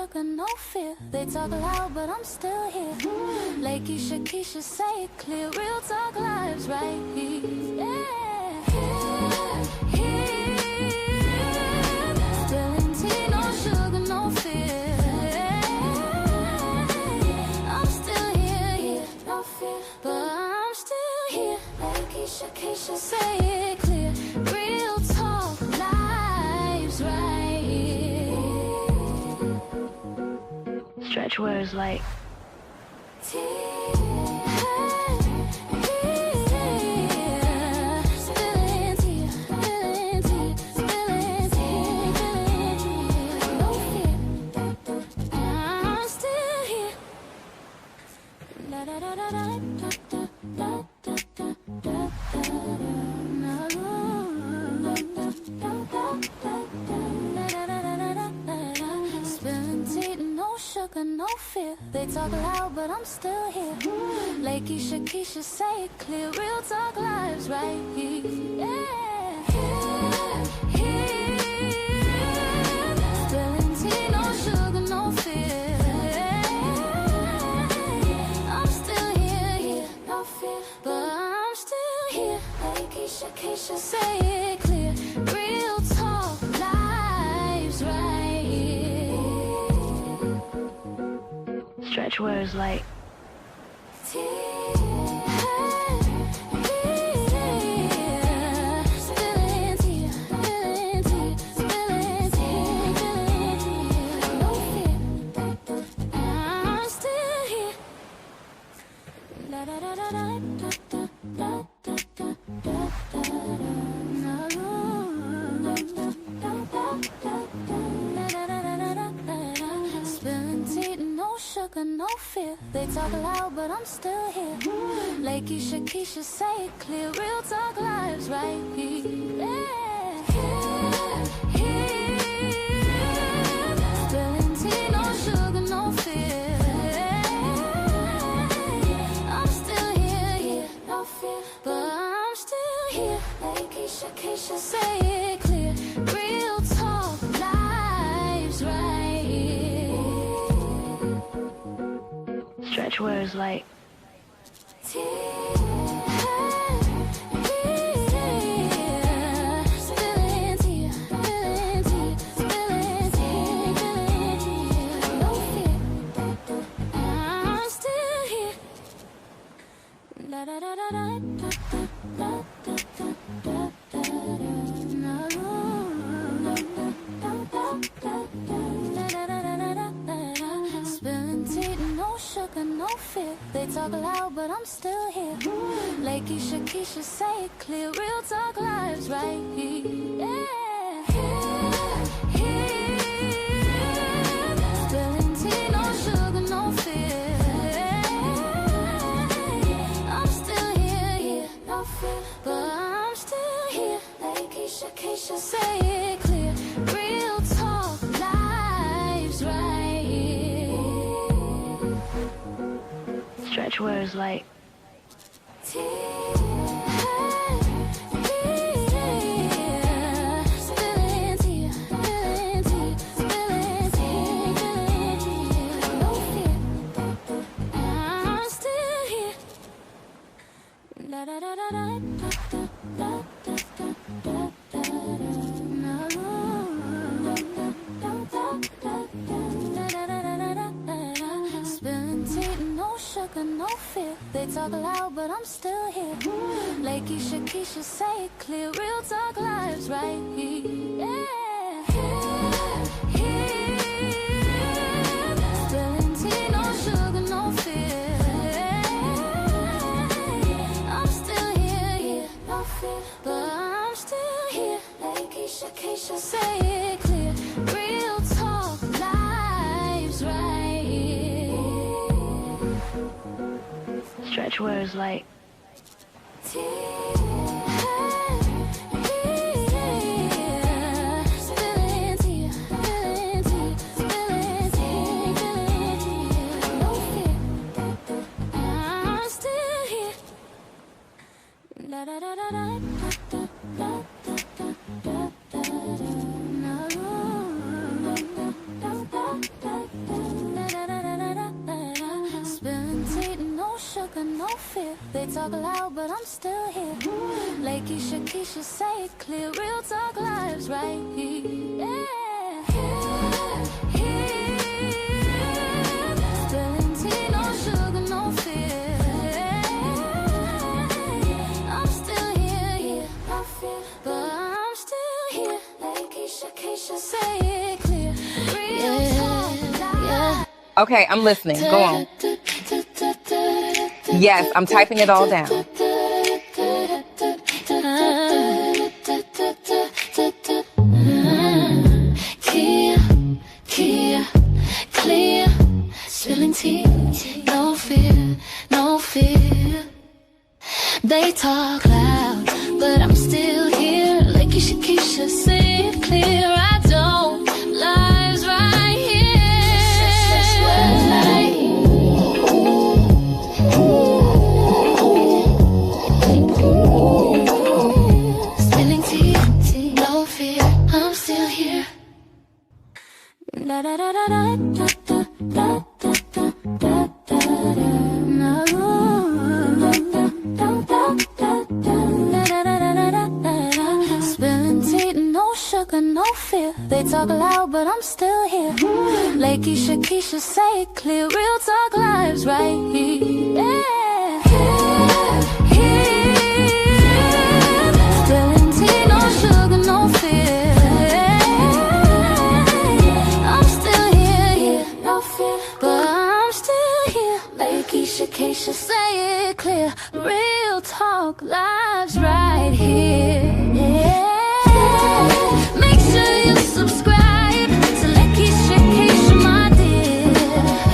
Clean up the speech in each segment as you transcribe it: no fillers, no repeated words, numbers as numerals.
sugar, no fear. They talk loud, but I'm still here. Lakeysha Keysha, say it clear. Real talk lives right here. Yeah. Here. Spilling tea, no sugar, no fear. I'm still here, no fear, but I'm still here. Lakeysha Keysha, say it clear. Real talk lives right here. Stretch words like no fear. They talk loud, but I'm still here. Lakeysha Keysha, say it clear. Real talk lives right here. Yeah. Here. Spilling tea, no sugar, no fear. I'm still here, no fear, but I'm still here. Lakeysha Keysha, say it clear. Real talk lives right here. stretch words like no fear. They talk loud, but I'm still here. Lakeysha Keysha, say it clear. Real talk lives right here. Yeah. Here. Spilling tea, no sugar, no fear. I'm still here, no fear, but I'm still here. Lakeysha Keysha, say it clear. Real talk lives right here. stretch words like no fear. They talk loud, but I'm still here. Lakeysha Keysha, say it clear. Real talk lives right here. Yeah. Here. Spilling tea, no sugar, no fear. I'm still here, no fear, but I'm still here. Lakeysha Keysha, say it clear. Real talk lives right here. stretch words like no fear. They talk loud, but I'm still here. Lakeysha Keysha, say it clear. Real talk lives right here. Yeah. Here. Spilling tea, no sugar, no fear. I'm still here, no fear, but I'm still here. Lakeysha Keysha, say it clear. Real talk lives right here. stretch words like sugar, no fear. They talk loud, but I'm still here. Lakeysha Keysha, say it clear. Real talk lives right here. Yeah. Spilling tea, no sugar, no fear. I'm still here, no fear, but I'm still here. Lakeysha Keysha, say it clear. Real talk lives. Okay, I'm listening. Go on. Yes, I'm typing it all down. Clear, spilling tea, no fear, no fear. They talk loud, but I'm still here. Lakeysha Keysha, say it clear. I don't lives right here. Spilling tea, no fear. I'm still here. Da da da da da da da da da da da. Spilling tea, no sugar, no fear. They talk loud, but I'm still here. Lakeysha Keysha, say it clear. Real talk lives right here. Yeah. Spilling tea, no sugar, no fear. I'm still here, no fear, but I'm still here. Lakeysha Keysha, say it clear. Real talk lives right here. Yeah. Make sure you subscribe to Lakeysha Keysha, my dear.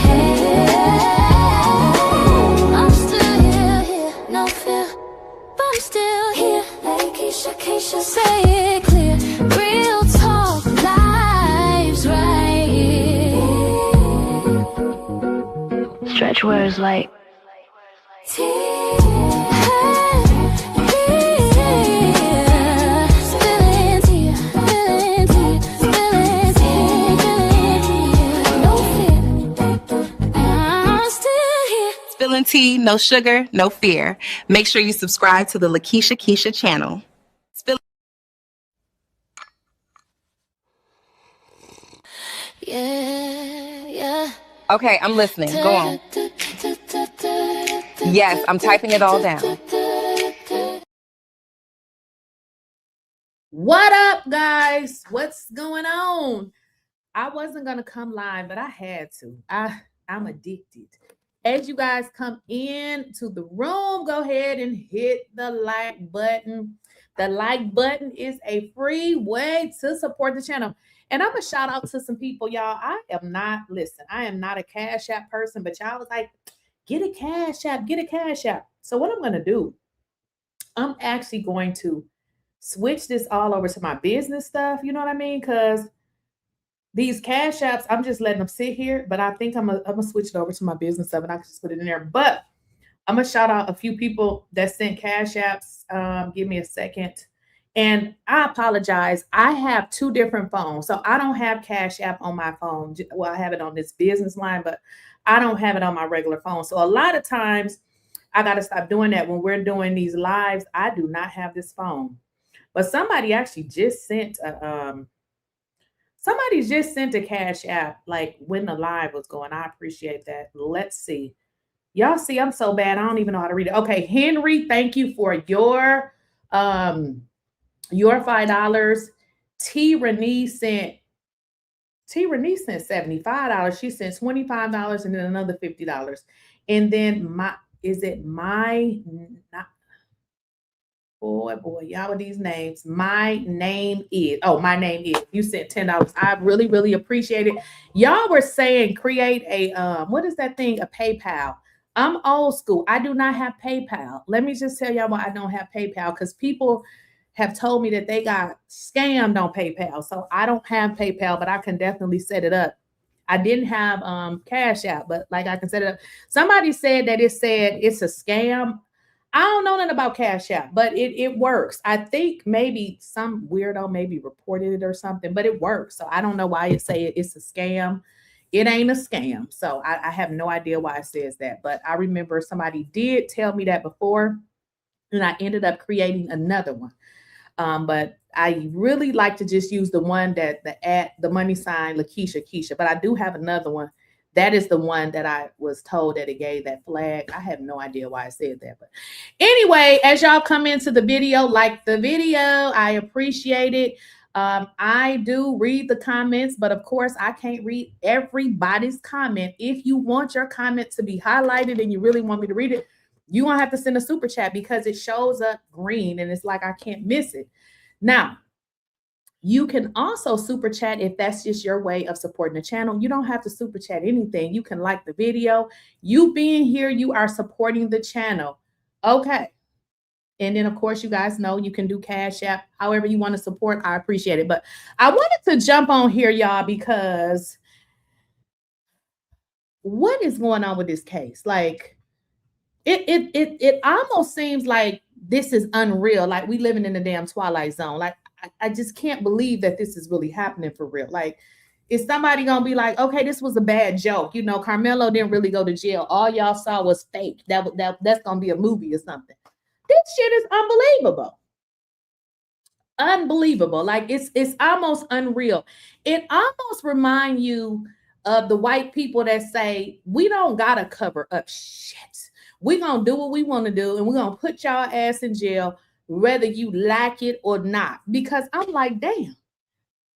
Hey, I'm still here, no fear, but I'm still here. Lakeysha Keysha, say it clear. Real talk lives right here. Stretch words like Spilling tea, no sugar, no fear. Make sure you subscribe to the Lakeysha Keysha channel. Yeah. Okay, I'm listening. Go on. Yes, I'm typing it all down. What up, guys? What's going on? I wasn't gonna come live, but I had to. I'm addicted. As you guys come into the room, go ahead and hit the like button. The like button is a free way to support the channel. And I'm gonna shout out to some people, y'all. I am not a Cash App person, but y'all was like, get a Cash App, get a Cash App. So what I'm gonna do, I'm actually going to switch this all over to my business stuff. You know what I mean? Because these Cash Apps, I'm just letting them sit here, but I think I'm gonna switch it over to my business stuff and I can just put it in there. But I'm gonna shout out a few people that sent Cash Apps. Give me a second. And I apologize. I have two different phones. So I don't have Cash App on my phone. Well, I have it on this business line, but I don't have it on my regular phone. So a lot of times I got to stop doing that when we're doing these lives. I do not have this phone. But somebody actually just sent a Cash App like when the live was going. I appreciate that. Let's see. Y'all see, I'm so bad. I don't even know how to read it. Okay, Henry, thank you for your $5. T Renee sent $75. She sent $25 and then another $50. And then boy, y'all with these names. My name is. You sent $10. I really, really appreciate it. Y'all were saying create a what is that thing? A PayPal. I'm old school. I do not have PayPal. Let me just tell y'all why I don't have PayPal, because people have told me that they got scammed on PayPal. So I don't have PayPal, but I can definitely set it up. I didn't have Cash App, but like I can set it up. Somebody said that it's a scam. I don't know nothing about Cash App, but it works. I think maybe some weirdo maybe reported it or something, but it works. So I don't know why it say it's a scam. it ain't a scam. So I have no idea why it says that, but I remember somebody did tell me that before, and I ended up creating another one. But I really like to just use the one that the money sign Lakeyshakeysha, but I do have another one. That is the one that I was told that it gave that flag. I have no idea why I said that. But anyway, as y'all come into the video, like the video. I appreciate it. I do read the comments, but of course, I can't read everybody's comment. If you want your comment to be highlighted and you really want me to read it, you won't have to send a super chat because it shows up green and it's like I can't miss it. Now, you can also super chat if that's just your way of supporting the channel. You don't have to super chat anything. You can like the video. You being here, you are supporting the channel. Okay. And then, of course, you guys know you can do Cash App. However you want to support, I appreciate it. But I wanted to jump on here, y'all, because what is going on with this case? Like, it almost seems like this is unreal. Like we living in the damn Twilight Zone. Like I just can't believe that this is really happening for real. Like, is somebody gonna be like, okay, this was a bad joke? You know, Karmelo didn't really go to jail. All y'all saw was fake. That's gonna be a movie or something. This shit is unbelievable. Unbelievable. Like it's almost unreal. It almost reminds you of the white people that say, we don't gotta cover up shit. We're gonna do what we want to do, and we're gonna put y'all ass in jail, whether you like it or not. Because I'm like, damn,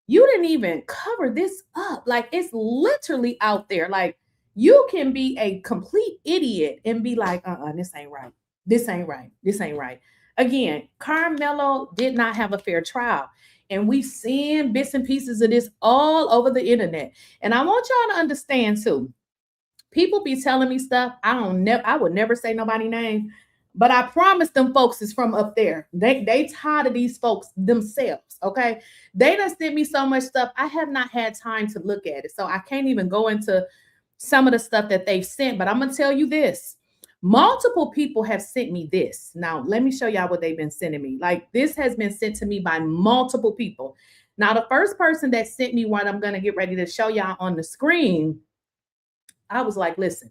you didn't even cover this up. Like, it's literally out there. Like, you can be a complete idiot and be like, this ain't right. This ain't right. This ain't right. Again, Karmelo did not have a fair trial. And we've seen bits and pieces of this all over the internet. And I want y'all to understand too. People be telling me stuff. I would never say nobody's name, but I promise them folks is from up there. They tired of these folks themselves. Okay. They done sent me so much stuff. I have not had time to look at it. So I can't even go into some of the stuff that they've sent, but I'm going to tell you this. Multiple people have sent me this. Now, let me show y'all what they've been sending me. Like, this has been sent to me by multiple people. Now, the first person that sent me what I'm going to get ready to show y'all on the screen, I was like, listen,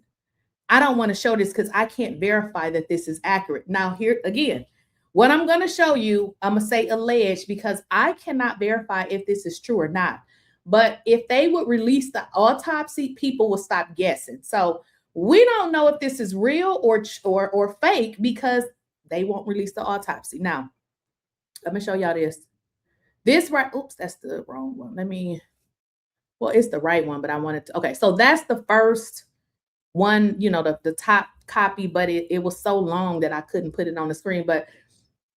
I don't want to show this because I can't verify that this is accurate. Now, here again, what I'm going to show you, I'm going to say alleged because I cannot verify if this is true or not. But if they would release the autopsy, people will stop guessing. So we don't know if this is real or fake because they won't release the autopsy. Now, let me show y'all this. This right, oops, that's the wrong one. Well, it's the right one, but I wanted to, okay. So that's the first one, you know, the top copy, but it was so long that I couldn't put it on the screen. But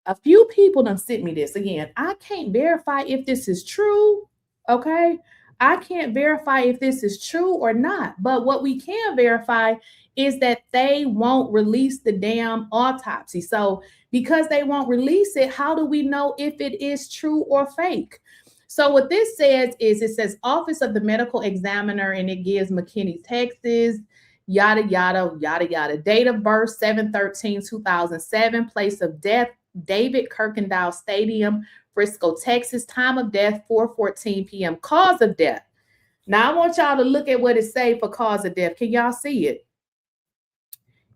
a few people done sent me this. Again, I can't verify if this is true, okay? I can't verify if this is true or not. But what we can verify is that they won't release the damn autopsy. So because they won't release it, how do we know if it is true or fake? So what this says is it says Office of the Medical Examiner, and it gives McKinney, Texas, yada, yada, yada, yada. Date of birth, 7/13/2007. Place of death, David Kirkendall Stadium, Frisco, Texas. Time of death, 4:14 p.m. Cause of death. Now, I want y'all to look at what it say for cause of death. Can y'all see it?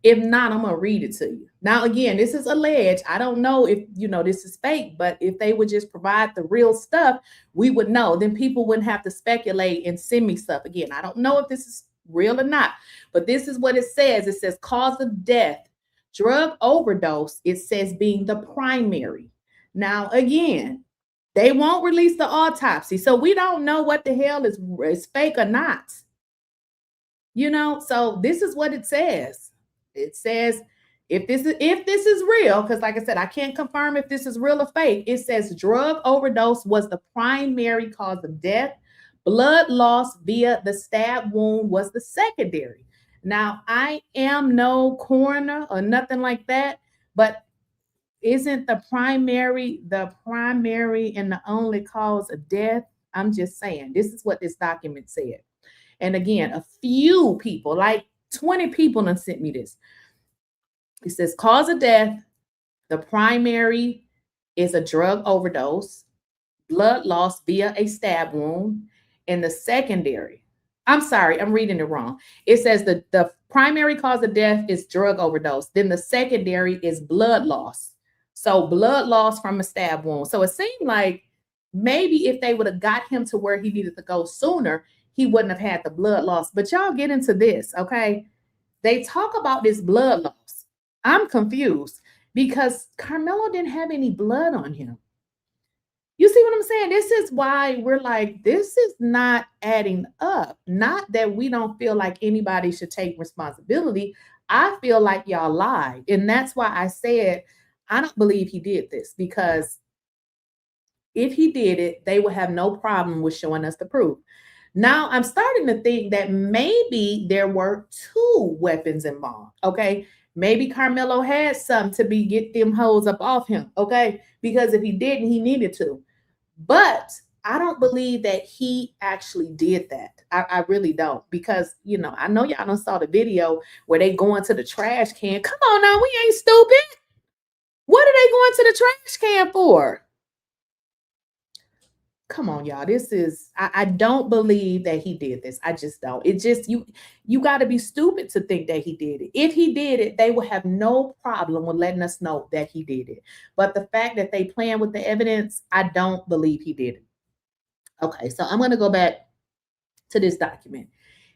If not, I'm going to read it to you. Now, again, this is alleged. I don't know if, you know, this is fake, but if they would just provide the real stuff, we would know. Then people wouldn't have to speculate and send me stuff. Again, I don't know if this is real or not, but this is what it says. It says cause of death, drug overdose. It says being the primary. Now, again, they won't release the autopsy. So we don't know what the hell is fake or not. You know, so this is what it says. It says, if this is real, because like I said, I can't confirm if this is real or fake. It says drug overdose was the primary cause of death. Blood loss via the stab wound was the secondary. Now, I am no coroner or nothing like that, but isn't the primary and the only cause of death? I'm just saying, this is what this document said. And again, a few people, like 20 people done sent me this. It says cause of death, the primary is a drug overdose, blood loss via a stab wound, and the secondary, I'm sorry, I'm reading it wrong. It says the primary cause of death is drug overdose. Then the secondary is blood loss. So blood loss from a stab wound. So it seemed like maybe if they would have got him to where he needed to go sooner, he wouldn't have had the blood loss. But y'all get into this, okay? They talk about this blood loss. I'm confused because Karmelo didn't have any blood on him. You see what I'm saying? This is why we're like, this is not adding up. Not that we don't feel like anybody should take responsibility. I feel like y'all lied. And that's why I said, I don't believe he did this, because if he did it, they would have no problem with showing us the proof. Now, I'm starting to think that maybe there were 2 weapons involved, okay? Maybe Karmelo had some to get them hoes up off him, okay? Because if he didn't, he needed to. But I don't believe that he actually did that. I really don't, because, you know, I know y'all done saw the video where they go into the trash can. Come on now, we ain't stupid. What are they going to the trash can for? Come on, y'all. This is, I don't believe that he did this. I just don't. It just, you got to be stupid to think that he did it. If he did it, they would have no problem with letting us know that he did it. But the fact that they playing with the evidence, I don't believe he did it. Okay, so I'm going to go back to this document.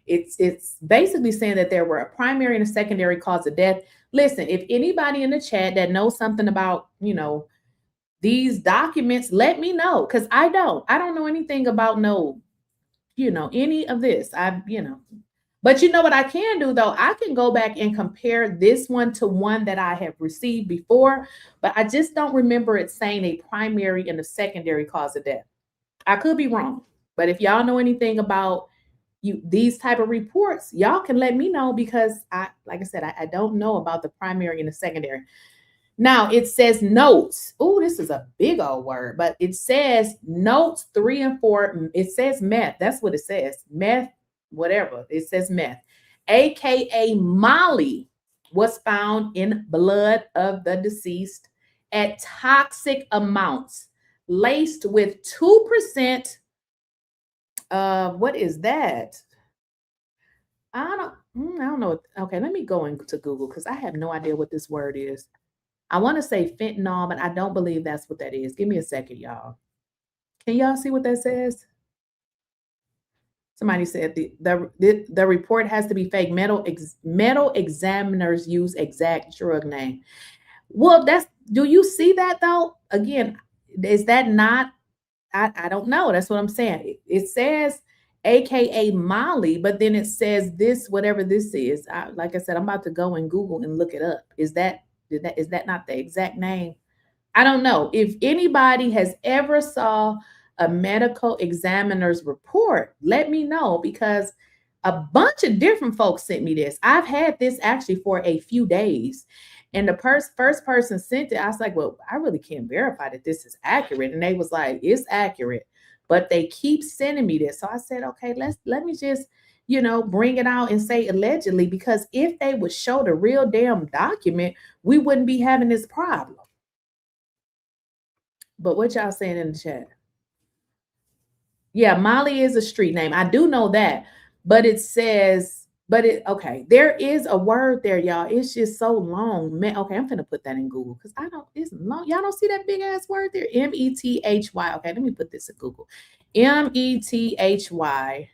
It's basically saying that there were a primary and a secondary cause of death. Listen, if anybody in the chat that knows something about, you know, these documents, let me know, because I don't know anything about any of this. But you know what I can do though? I can go back and compare this one to one that I have received before, but I just don't remember it saying a primary and a secondary cause of death. I could be wrong, but if y'all know anything about these type of reports, y'all can let me know, because like I said, I don't know about the primary and the secondary. Now it says notes. Oh, this is a big old word, but it says notes 3 and 4. It says meth. That's what it says. Meth, whatever. It says meth. AKA Molly was found in blood of the deceased at toxic amounts, laced with 2%. What is that? I don't know. Okay, let me go into Google, because I have no idea what this word is. I want to say fentanyl, but I don't believe that's what that is. Give me a second, y'all. Can y'all see what that says? Somebody said the report has to be fake. Metal examiners use exact drug name. Well, do you see that though? Again, is that not? I don't know. That's what I'm saying. It says AKA Molly, but then it says this, whatever this is. Like I said, I'm about to go and Google and look it up. Is that not the exact name? I don't know. If anybody has ever saw a medical examiner's report, let me know, because a bunch of different folks sent me this. I've had this actually for a few days. And the first person sent it. I was like, well, I really can't verify that this is accurate. And they was like, it's accurate, but they keep sending me this. So I said, okay, let me just, bring it out and say allegedly, because if they would show the real damn document, we wouldn't be having this problem. But what y'all saying in the chat? Yeah, Molly is a street name. I do know that, but it says, okay, there is a word there, y'all. It's just so long. Man, okay, I'm gonna put that in Google, because it's long. Y'all don't see that big ass word there? METHY. Okay, let me put this in Google. METHY. METHY.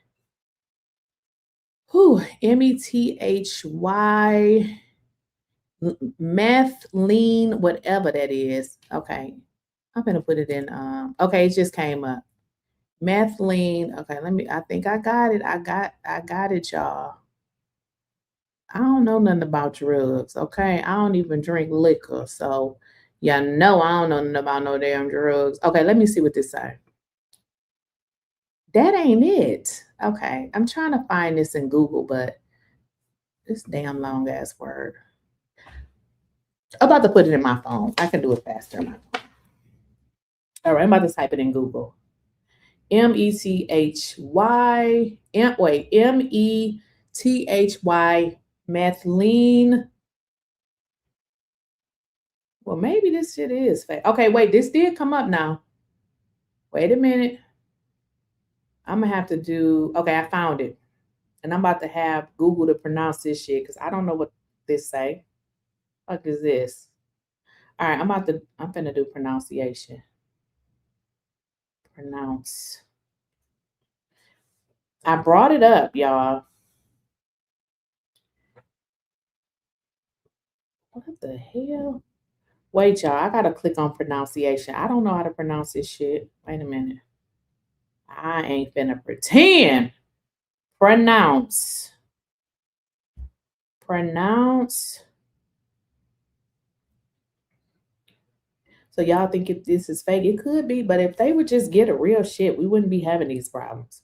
Methylene, whatever that is. Okay, I'm gonna put it in. Okay, it just came up. Methylene. Okay, I think I got it. I got it, y'all. I don't know nothing about drugs. Okay, I don't even drink liquor, so I don't know nothing about no damn drugs. Okay, let me see what this says. That ain't it. Okay, I'm trying to find this in Google, but this damn long ass word. I'm about to put it in my phone. I can do it faster. All right, I'm about to type it in Google. METHY. METHY. Methylene. Well, maybe this shit is fake. Okay, wait, this did come up now. Wait a minute. I'm gonna have to do, okay, I found it. And I'm about to have Google to pronounce this shit because I don't know what this say. What is this? All right, I'm finna do pronunciation. Pronounce. I brought it up, y'all. What the hell? Wait, y'all. I gotta click on pronunciation. I don't know how to pronounce this shit. Wait a minute. I ain't finna pretend. Pronounce. So y'all think if this is fake? It could be, but if they would just get a real shit, we wouldn't be having these problems.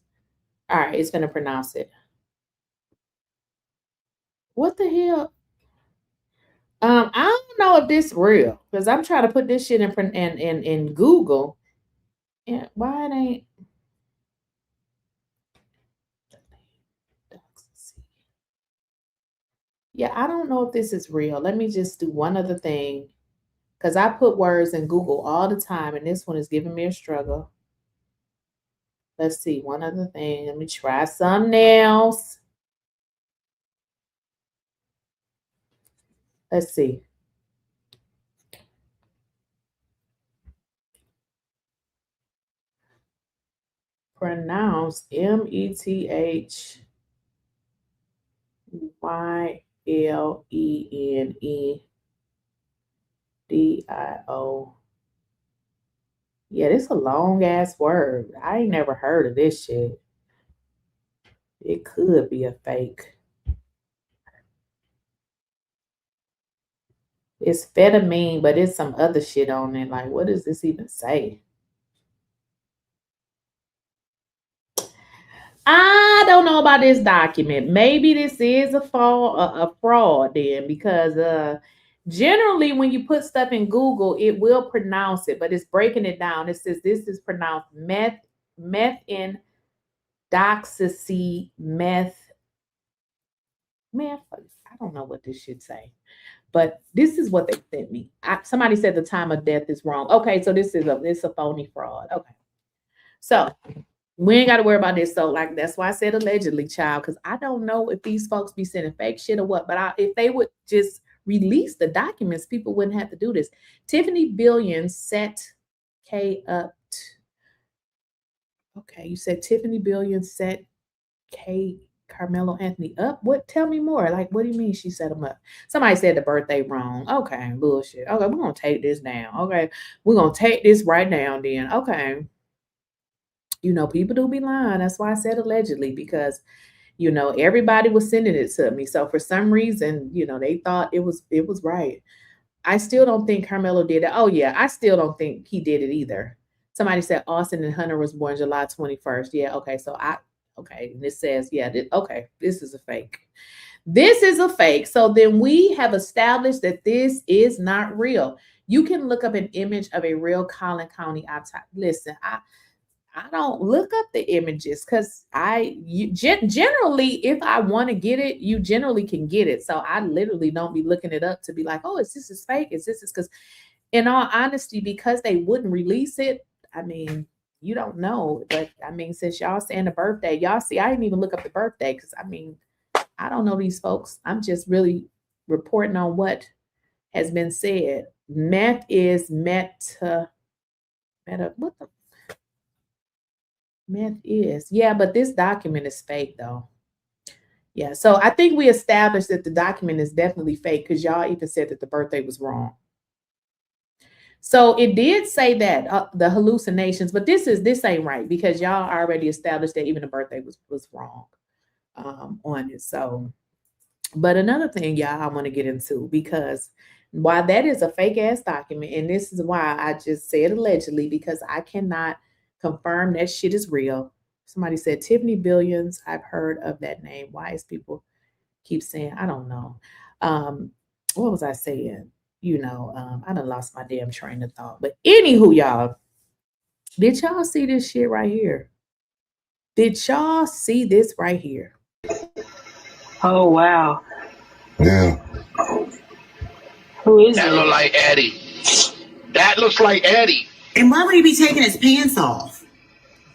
All right, it's gonna pronounce it. What the hell? I don't know if this is real because I'm trying to put this shit in Google. And why it ain't? Yeah, I don't know if this is real. Let me just do one other thing because I put words in Google all the time, and this one is giving me a struggle. Let's see, one other thing. Let me try something else. Let's see. Pronounce METHYLENEDIO. Yeah, this is a long ass word. I ain't never heard of this shit. It could be a fake. It's amphetamine, but it's some other shit on it. Like, what does this even say? I don't know about this document. Maybe this is a fraud then, because generally when you put stuff in Google, it will pronounce it, but it's breaking it down. It says this is pronounced methamphetamine. I don't know what this should say, but this is what they sent me. Somebody said the time of death is wrong. Okay, so this is a phony fraud. Okay, so we ain't got to worry about this. So like that's why I said allegedly, child, because I don't know if these folks be sending fake shit or what. But if they would just release the documents, people wouldn't have to do this. Tiffany Billions set K up. Okay, you said Tiffany Billions set Karmelo Anthony up. What? Tell me more. Like, what do you mean she set him up? Somebody said the birthday wrong. Okay, bullshit. Okay, we're gonna take this down. Okay, we're gonna take this right now. Then, okay. You know, people do be lying. That's why I said allegedly, because you know everybody was sending it to me. So for some reason, you know, they thought it was right. I still don't think Karmelo did it. Oh yeah, I still don't think he did it either. Somebody said Austin and Hunter was born July 21st. Yeah, okay. So okay, and it says, yeah, okay, this is a fake. This is a fake. So then we have established that this is not real. You can look up an image of a real Collin County autopsy. Listen, I don't look up the images because generally, if I want to get it, you generally can get it. So I literally don't be looking it up to be like, oh, is this fake? Is this because in all honesty, because they wouldn't release it, I mean, you don't know. But I mean, since y'all saying the birthday, y'all see, I didn't even look up the birthday because I mean, I don't know these folks. I'm just really reporting on what has been said. Meth is what the meth is. Yeah, but this document is fake though. Yeah, so I think we established that the document is definitely fake because y'all even said that the birthday was wrong. So it did say that the hallucinations, but this ain't right because y'all already established that even the birthday was wrong on it. So, but another thing, y'all, I want to get into, because while that is a fake ass document, and this is why I just said allegedly, because I cannot confirm that shit is real. Somebody said Tiffany Billions. I've heard of that name. Why is people keep saying? I don't know. What was I saying? You know, I done lost my damn train of thought. But anywho, y'all, did y'all see this shit right here? Did y'all see this right here? Oh, wow. Yeah. Who is that? it? That look like Eddie. That looks like Eddie. And why would he be taking his pants off?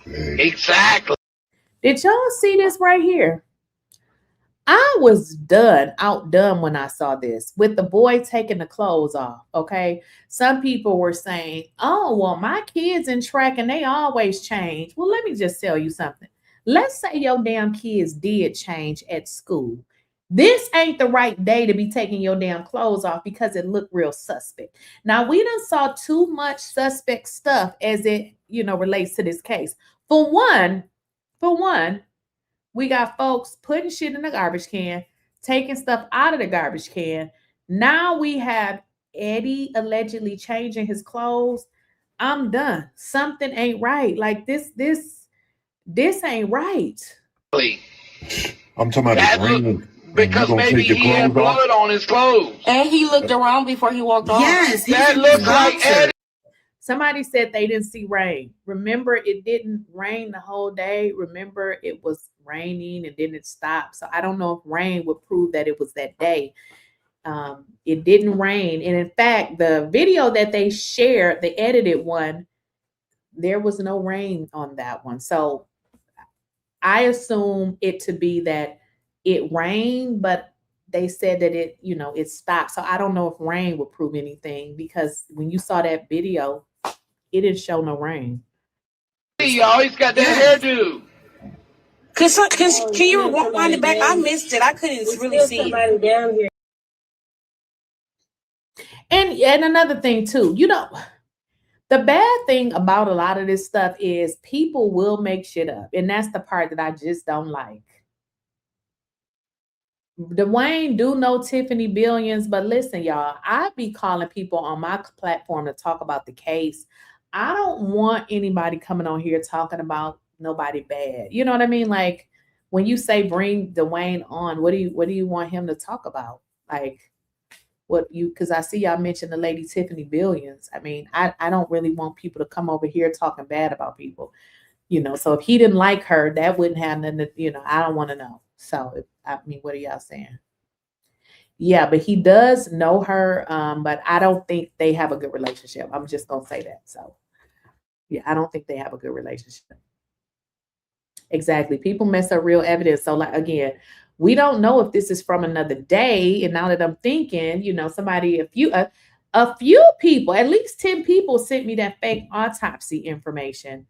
Exactly. Did y'all see this right here? I was outdone when I saw this with the boy taking the clothes off. Okay. Some people were saying, oh, well, my kids in track and they always change. Well, let me just tell you something. Let's say your damn kids did change at school. This ain't the right day to be taking your damn clothes off because it looked real suspect. Now, we done saw too much suspect stuff as it, relates to this case. For one, we got folks putting shit in the garbage can, taking stuff out of the garbage can. Now we have Eddie allegedly changing his clothes. I'm done. Something ain't right. Like this ain't right. I'm talking about his ring. Because maybe he had blood on his clothes. And he looked around before he walked off. Yes, that looks like Eddie. Somebody said they didn't see rain. Remember, it didn't rain the whole day. Remember, it was raining and then it stopped. So I don't know if rain would prove that it was that day. It didn't rain. And in fact, the video that they shared, the edited one, there was no rain on that one. So I assume it to be that it rained, but they said that it stopped. So I don't know if rain would prove anything because when you saw that video, it didn't show no rain. He always got that hairdo. Can you rewind it back? I missed it. I couldn't really see it. Down here. And another thing too, the bad thing about a lot of this stuff is people will make shit up. And that's the part that I just don't like. Dwayne do know Tiffany Billions, but listen, y'all, I be calling people on my platform to talk about the case. I don't want anybody coming on here talking about nobody bad. You know what I mean? Like when you say bring Dwayne on, what do you want him to talk about? Like because I see y'all mention the lady Tiffany Billions. I mean, I don't really want people to come over here talking bad about people, so if he didn't like her, that wouldn't have nothing to, I don't want to know. So, what are y'all saying? Yeah, but he does know her, but I don't think they have a good relationship. I'm just going to say that. So, yeah, I don't think they have a good relationship. People mess up real evidence. So, like, again, we don't know if this is from another day. And now that I'm thinking, somebody, a few people, at least 10 people sent me that fake autopsy information.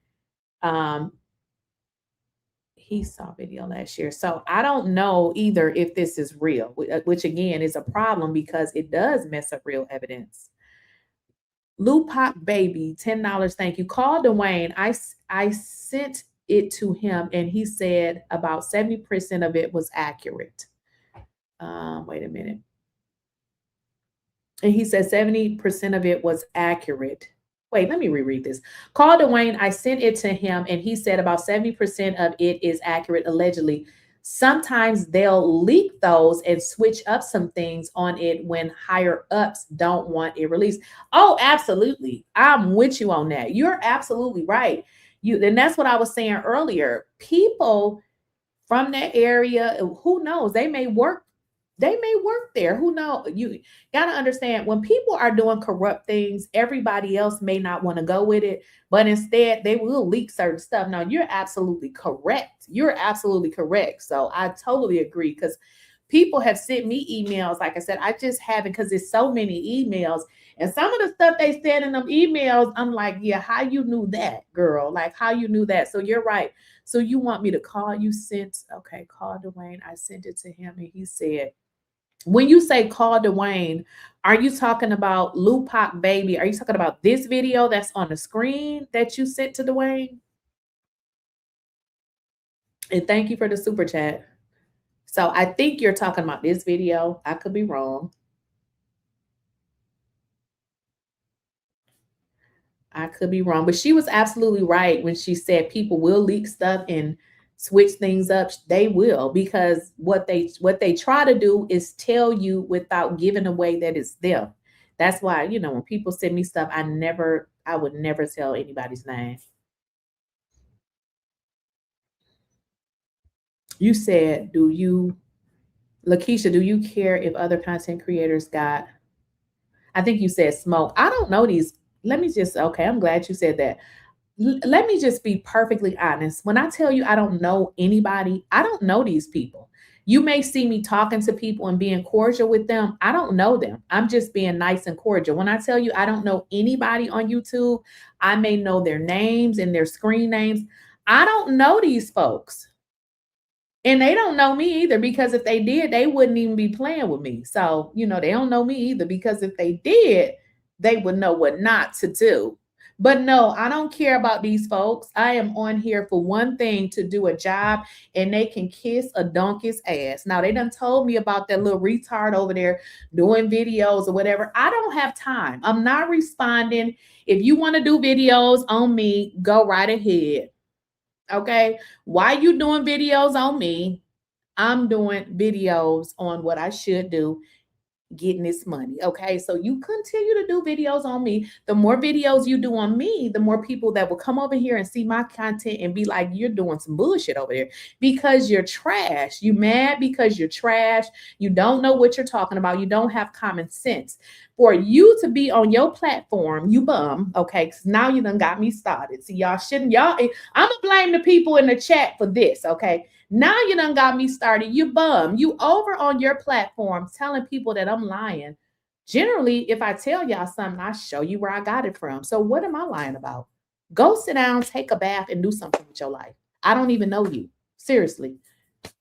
He saw video last year. So I don't know either if this is real, which again is a problem because it does mess up real evidence. Lou Pop Baby, $10. Thank you. Call Dwayne. I sent it to him and he said about 70% of it was accurate. Wait a minute. And he said 70% of it was accurate. Wait, let me reread this. Call Dwayne. I sent it to him and he said about 70% of it is accurate, allegedly. Sometimes they'll leak those and switch up some things on it when higher ups don't want it released. Oh, absolutely. I'm with you on that. You're absolutely right. And that's what I was saying earlier. People from that area, who knows? They may work there. Who knows? You got to understand when people are doing corrupt things, everybody else may not want to go with it, but instead they will leak certain stuff. Now, you're absolutely correct. So I totally agree because people have sent me emails. Like I said, I just haven't because there's so many emails. And some of the stuff they said in them emails, I'm like, yeah, how you knew that, girl? Like how you knew that? So you're right. So you want me to call? Call Dwayne. I sent it to him and he said, when you say call Dwayne, are you talking about Lou Pop Baby? Are you talking about this video that's on the screen that you sent to Dwayne? And thank you for the super chat. So I think you're talking about this video. I could be wrong. But she was absolutely right when she said people will leak stuff and switch things up. They will, because what they try to do is tell you without giving away that it's them. That's why, when people send me stuff, I would never tell anybody's name. You said, Lakeysha, do you care if other content creators got, I think you said smoke. I don't know these. I'm glad you said that. Let me just be perfectly honest. When I tell you I don't know anybody, I don't know these people. You may see me talking to people and being cordial with them. I don't know them. I'm just being nice and cordial. When I tell you I don't know anybody on YouTube, I may know their names and their screen names. I don't know these folks. And they don't know me either, because if they did, they wouldn't even be playing with me. So, they don't know me either, because if they did, they would know what not to do. But no, I don't care about these folks. I am on here for one thing, to do a job, and they can kiss a donkey's ass. Now, they done told me about that little retard over there doing videos or whatever. I don't have time. I'm not responding. If you want to do videos on me, go right ahead. Okay? Why you doing videos on me? I'm doing videos on what I should do, getting this money. Okay, so you continue to do videos on me. The more videos you do on me, the more people that will come over here and see my content and be like, you're doing some bullshit over there because you're trash. You mad because you're trash. You don't know what you're talking about. You don't have common sense. For you to be on your platform, you bum. Okay, because now you done got me started. See, y'all shouldn't. I'm gonna blame the people in the chat for this. Okay. Now you done got me started. You bum. You over on your platform telling people that I'm lying. Generally, if I tell y'all something, I show you where I got it from. So what am I lying about? Go sit down, take a bath, and do something with your life. I don't even know you. Seriously.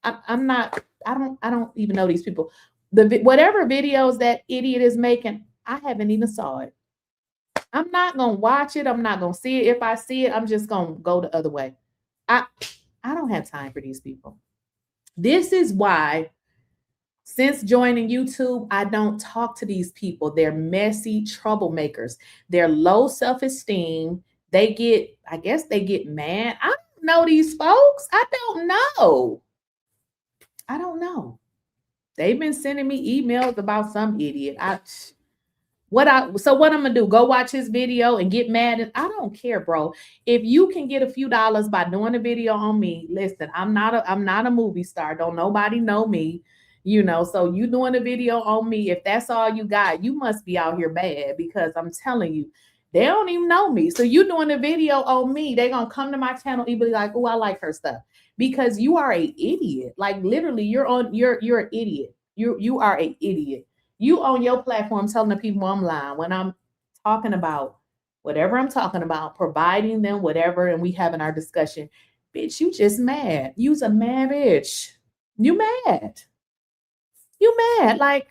I don't even know these people. Whatever videos that idiot is making, I haven't even saw it. I'm not gonna watch it. I'm not gonna see it. If I see it, I'm just gonna go the other way. I don't have time for these people. This is why, since joining YouTube, I don't talk to these people. They're messy troublemakers. They're low self-esteem. I guess they get mad. I don't know these folks. I don't know. They've been sending me emails about some idiot. So what I'm gonna do? Go watch his video and get mad? I don't care, bro. If you can get a few dollars by doing a video on me, listen, I'm not a movie star. Don't nobody know me, so you doing a video on me, if that's all you got, you must be out here bad, because I'm telling you, they don't even know me. So you doing a video on me, they gonna come to my channel and be like, oh, I like her stuff, because you are an idiot. Like, literally, you're an idiot. You are an idiot. You on your platform telling the people I'm lying when I'm talking about whatever I'm talking about, providing them whatever, and we having our discussion. Bitch, you just mad. You's a mad bitch. You mad. Like,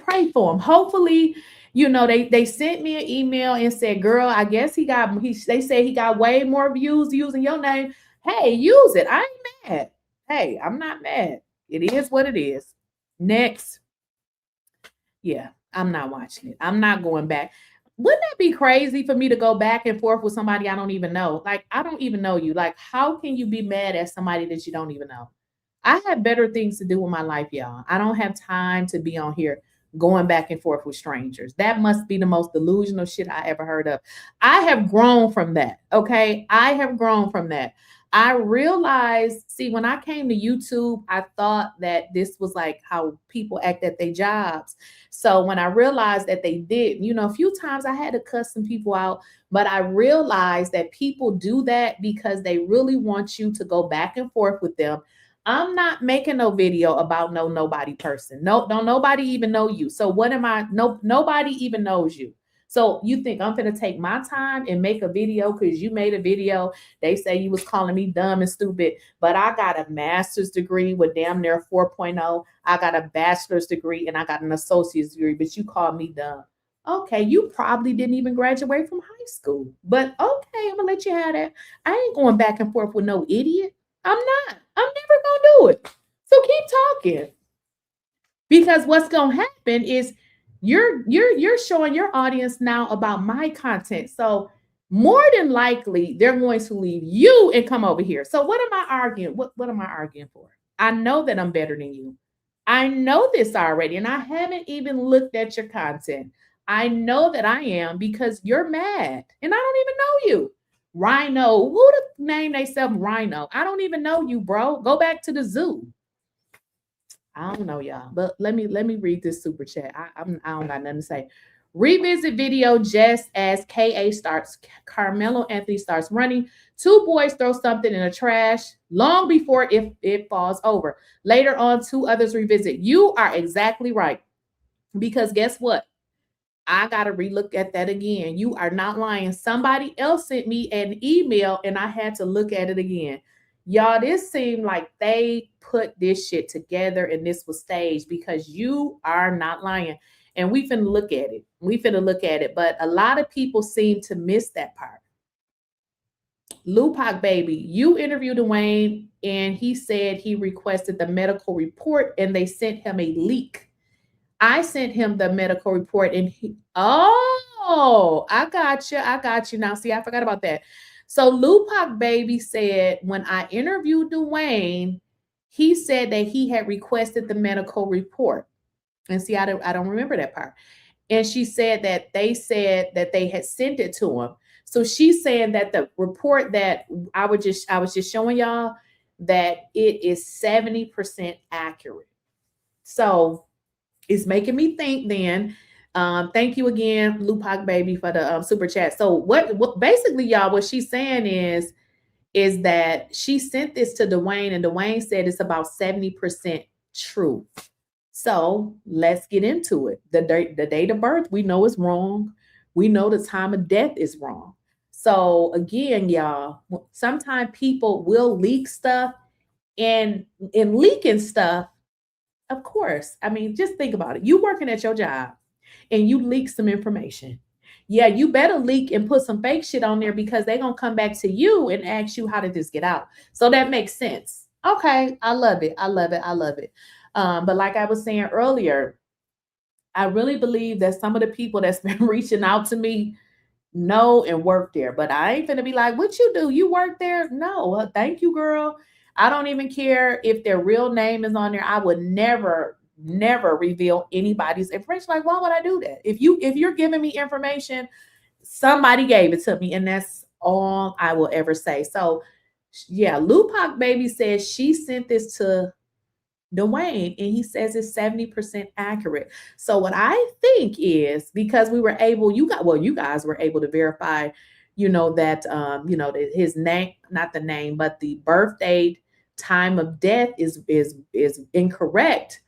pray for them. Hopefully, they sent me an email and said, girl, I guess they said he got way more views using your name. Hey, use it. I ain't mad. Hey, I'm not mad. It is what it is. Next. Yeah, I'm not watching it. I'm not going back. Wouldn't that be crazy for me to go back and forth with somebody I don't even know? Like, I don't even know you. Like, how can you be mad at somebody that you don't even know? I have better things to do with my life, y'all. I don't have time to be on here going back and forth with strangers. That must be the most delusional shit I ever heard of. I have grown from that, okay? I have grown from that. I realized, see, when I came to YouTube, I thought that this was like how people act at their jobs. So when I realized that they did, a few times I had to cuss some people out, but I realized that people do that because they really want you to go back and forth with them. I'm not making no video about nobody person. No, don't nobody even know you. So what am I? Nobody even knows you. So you think I'm going to take my time and make a video because you made a video? They say you was calling me dumb and stupid, but I got a master's degree with damn near 4.0. I got a bachelor's degree and I got an associate's degree, but you called me dumb. Okay, you probably didn't even graduate from high school, but okay, I'm going to let you have that. I ain't going back and forth with no idiot. I'm not. I'm never going to do it. So keep talking. Because what's going to happen is you're showing your audience now about my content. So more than likely, they're going to leave you and come over here. So what am I arguing? What am I arguing for? I know that I'm better than you. I know this already, and I haven't even looked at your content. I know that I am because you're mad, and I don't even know you. Rhino, who the name they self Rhino? I don't even know you, bro. Go back to the zoo. I don't know, y'all, but let me read this super chat. I don't got nothing to say. Revisit video just as Carmelo Anthony starts running. 2 boys throw something in the trash long before it falls over. Later on, 2 others revisit. You are exactly right. Because guess what? I got to relook at that again. You are not lying. Somebody else sent me an email and I had to look at it again. Y'all, this seemed like they put this shit together and this was staged because you are not lying. And we finna look at it. But a lot of people seem to miss that part. 𝐷𝐿 baby, you interviewed 𝐷𝐿 and he said he requested the medical report and they sent him a leak. I sent him the medical report and I got you. Now, see, I forgot about that. So 𝐷𝐿 baby said when I interviewed 𝐷𝐿, he said that he had requested the medical report. And see, I don't remember that part. And she said that they said that they had sent it to him. So she's saying that the report that I was just showing y'all that it is 70% accurate. So it's making me think then. Thank you again, 𝐷𝐿 baby, for the super chat. So what basically, y'all, what she's saying is that she sent this to 𝐷𝐿 and 𝐷𝐿 said it's about 70% true. So let's get into it. The date of birth, we know is wrong. We know the time of death is wrong. So again, y'all, sometimes people will leak stuff, and in leaking stuff, of course, I mean, just think about it. You working at your job and you leak some information. Yeah, you better leak and put some fake shit on there because they're going to come back to you and ask you, how did this get out? So that makes sense. Okay, I love it. But like I was saying earlier, I really believe that some of the people that's been reaching out to me know and work there. But I ain't finna be like, what you do? You work there? No, thank you, girl. I don't even care if their real name is on there. I would never reveal anybody's information. Like, why would I do that? If you're giving me information, somebody gave it to me, and that's all I will ever say. So yeah, 𝐷𝐿 baby says she sent this to 𝐷𝐿 and he says it's 70% accurate. So what I think is, because we were able, you guys were able to verify, that his name, not the name, but the birth date, time of death is incorrect.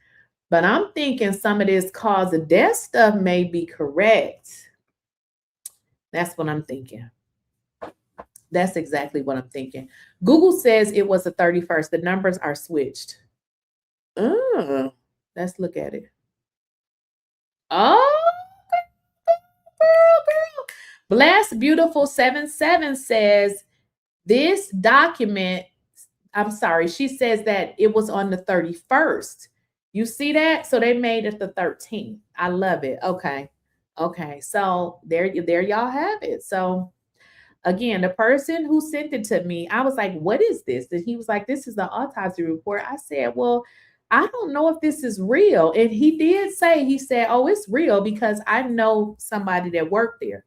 But I'm thinking some of this cause of death stuff may be correct. That's what I'm thinking. That's exactly what I'm thinking. Google says it was the 31st. The numbers are switched. Let's look at it. Oh, girl. Blessed Beautiful 77 says this document, I'm sorry, she says that it was on the 31st. You see that? So they made it the 13th. I love it. Okay. So there y'all have it. So again, the person who sent it to me, I was like, what is this? And he was like, this is the autopsy report. I said, well, I don't know if this is real. And he did say, he said, oh, it's real because I know somebody that worked there.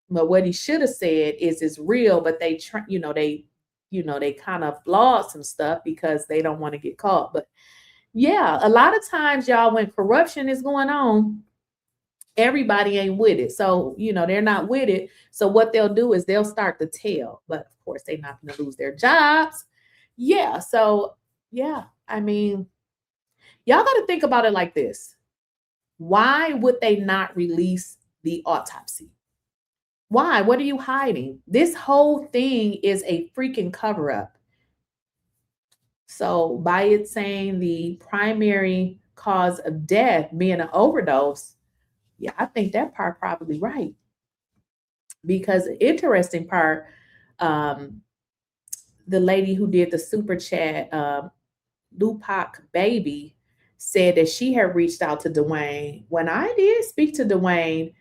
But what he should have said is it's real, but they kind of flawed some stuff because they don't want to get caught. But yeah, a lot of times, y'all, when corruption is going on, everybody ain't with it. So, they're not with it. So what they'll do is they'll start to tell. But of course, they're not going to lose their jobs. Yeah. So, yeah, I mean, y'all got to think about it like this. Why would they not release the autopsy? Why? What are you hiding? This whole thing is a freaking cover-up. So by it saying the primary cause of death being an overdose, yeah, I think that part probably right. Because the interesting part, the lady who did the super chat, 𝐷𝐿 baby, said that she had reached out to 𝐷𝐿. When I did speak to 𝐷𝐿,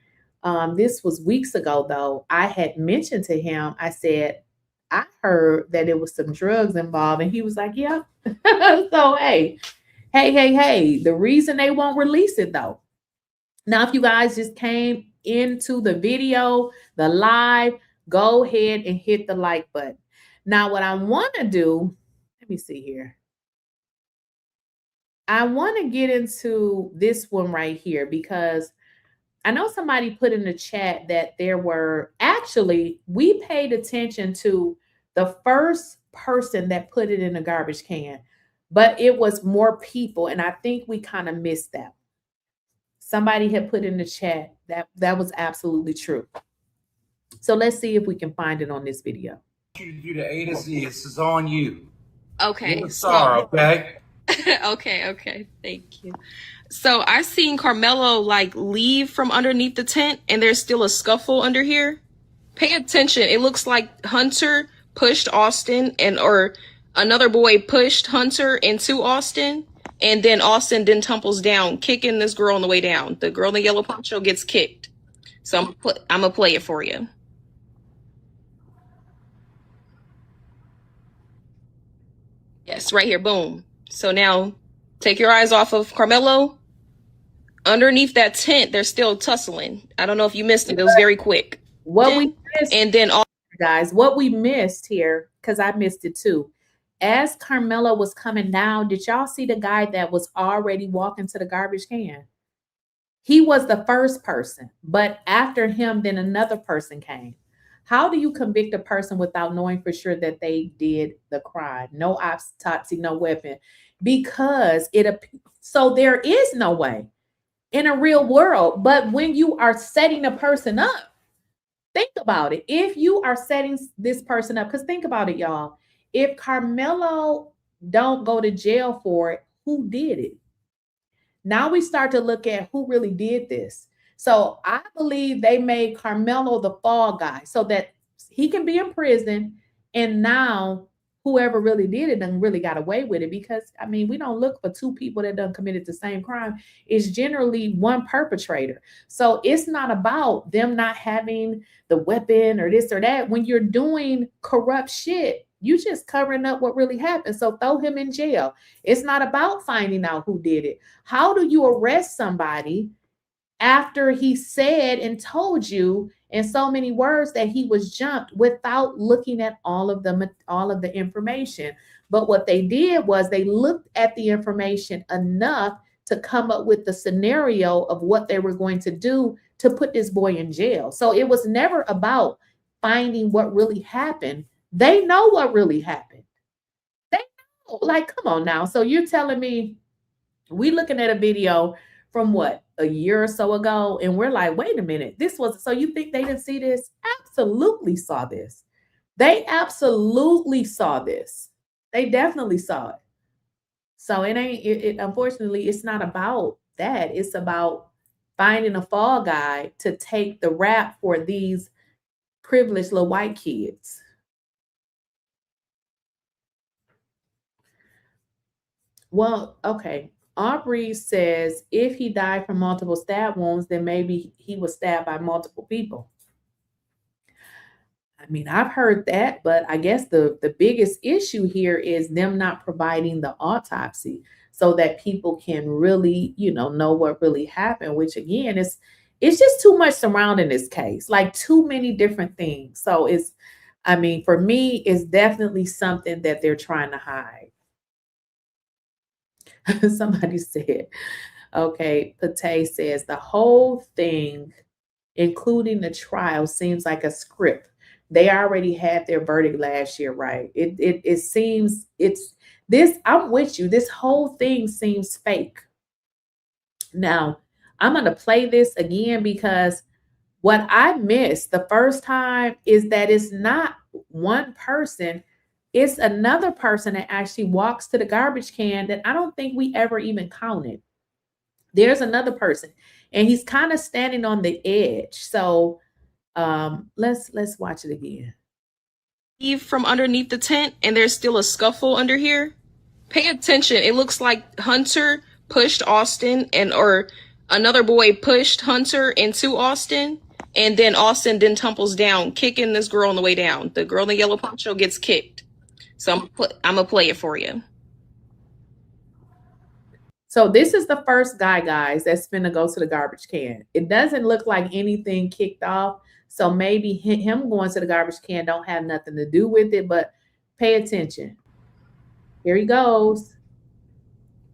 this was weeks ago though, I had mentioned to him, I said, I heard that it was some drugs involved, and he was like, yeah. So hey, the reason they won't release it though. Now, if you guys just came into the video, the live, go ahead and hit the like button. Now, what I want to do, let me see here. I want to get into this one right here because I know somebody put in the chat that there were actually, we paid attention to the first person that put it in the garbage can, but it was more people. And I think we kind of missed that. Somebody had put in the chat that was absolutely true. So let's see if we can find it on this video. You to do the A to Z. This is on you. Okay. You're sorry, okay? Okay. Thank you. So I seen Karmelo like leave from underneath the tent, and there's still a scuffle under here. Pay attention. It looks like Hunter pushed Austin, or another boy pushed Hunter into Austin, and then Austin then tumbles down, kicking this girl on the way down. The girl in the yellow poncho gets kicked. So I'm gonna play it for you. Yes, right here. Boom. So now take your eyes off of Karmelo. Underneath that tent, they're still tussling. I don't know if you missed it. It was very quick. What we missed, and then all guys, what we missed here, because I missed it too. As Karmelo was coming down, did y'all see the guy that was already walking to the garbage can? He was the first person, but after him, then another person came. How do you convict a person without knowing for sure that they did the crime? No autopsy, no weapon, because so there is no way in a real world. But when you are setting a person up, think about it. If you are setting this person up, because think about it, y'all. If Karmelo don't go to jail for it, who did it? Now we start to look at who really did this. So I believe they made Karmelo the fall guy so that he can be in prison, and now whoever really did it done really got away with it. Because I mean, we don't look for two people that done committed the same crime. It's generally one perpetrator. So it's not about them not having the weapon or this or that. When you're doing corrupt shit, you just covering up what really happened. So throw him in jail. It's not about finding out who did it. How do you arrest somebody after he said and told you in so many words that he was jumped without looking at all of the information? But what they did was they looked at the information enough to come up with the scenario of what they were going to do to put this boy in jail. So it was never about finding what really happened. They know what really happened. They know. Like, come on now. So you're telling me we looking at a video from what, a year or so ago, and we're like, wait a minute, this was, so you think they didn't see this? Absolutely saw this. They absolutely saw this. They definitely saw it. So unfortunately, it's not about that. It's about finding a fall guy to take the rap for these privileged little white kids. Well, okay. Aubrey says if he died from multiple stab wounds, then maybe he was stabbed by multiple people. I mean, I've heard that, but I guess the biggest issue here is them not providing the autopsy so that people can really, know what really happened, which again, it's just too much surrounding this case, like too many different things. So for me, it's definitely something that they're trying to hide. Somebody said, okay, Pate says the whole thing, including the trial, seems like a script. They already had their verdict last year, right? It seems I'm with you. This whole thing seems fake. Now, I'm going to play this again because what I missed the first time is that it's not one person. It's another person that actually walks to the garbage can that I don't think we ever even counted. There's another person, and he's kind of standing on the edge. So let's watch it again. Leave from underneath the tent, and there's still a scuffle under here. Pay attention. It looks like Hunter pushed Austin, or another boy pushed Hunter into Austin, and then Austin then tumbles down, kicking this girl on the way down. The girl in the yellow poncho gets kicked. So I'm going to play it for you. So this is the first guy, guys, that's finna go to the garbage can. It doesn't look like anything kicked off. So maybe him going to the garbage can don't have nothing to do with it, but pay attention. Here he goes.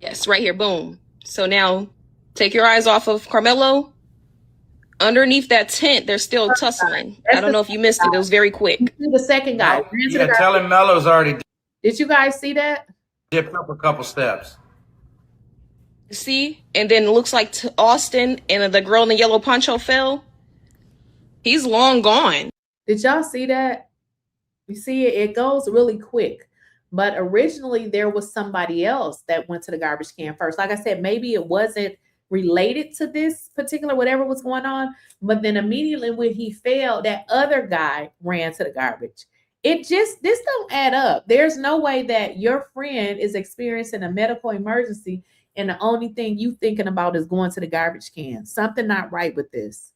Yes, right here. Boom. So now take your eyes off of Karmelo. Underneath that tent, they're still tussling. I don't know if you missed it. It was very quick. The second guy. No, yeah, tell him Melo's already Did you guys see that? dipped up a couple steps. See? And then it looks like Austin and the girl in the yellow poncho fell. He's long gone. Did y'all see that? You see it? It goes really quick. But originally there was somebody else that went to the garbage can first. Like I said, maybe it wasn't related to this particular whatever was going on. But then immediately when he fell, that other guy ran to the garbage. This don't add up. There's no way that your friend is experiencing a medical emergency and the only thing you thinking about is going to the garbage can. Something not right with this.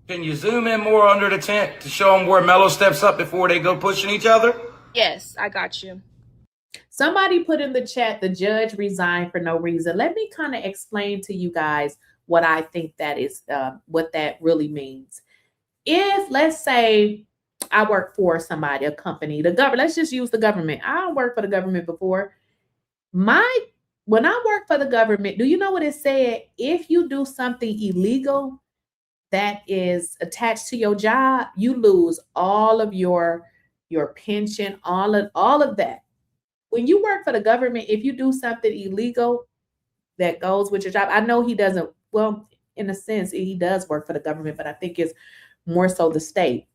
Can you zoom in more under the tent to show them where Melo steps up before they go pushing each other? Yes, I got you. Somebody put in the chat, the judge resigned for no reason. Let me kind of explain to you guys what I think that is, what that really means. If, let's say, I work for somebody, a company, the government, let's just use the government. I don't work for the government before. When I work for the government, do you know what it said? If you do something illegal that is attached to your job, you lose all of your pension, all of that. When you work for the government, if you do something illegal that goes with your job, I know he doesn't, well, in a sense, he does work for the government, but I think it's more so the state.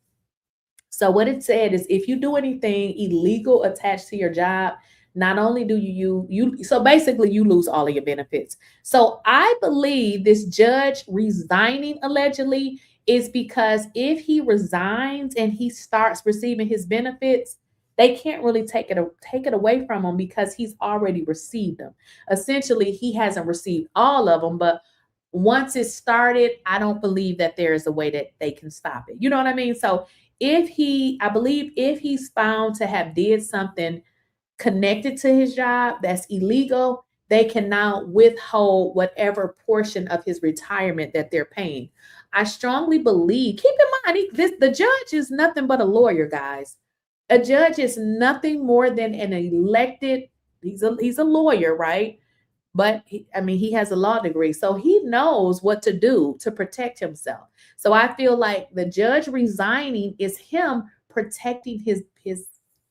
So what it said is if you do anything illegal attached to your job, not only do so basically you lose all of your benefits. So I believe this judge resigning allegedly is because if he resigns and he starts receiving his benefits, they can't really take it away from him because he's already received them. Essentially, he hasn't received all of them, but once it started, I don't believe that there is a way that they can stop it. You know what I mean? So I believe if he's found to have did something connected to his job that's illegal, they can now withhold whatever portion of his retirement that they're paying. I strongly believe, keep in mind, the judge is nothing but a lawyer, guys. A judge is nothing more than an elected, he's a lawyer, right? But he has a law degree, so he knows what to do to protect himself. So I feel like the judge resigning is him protecting his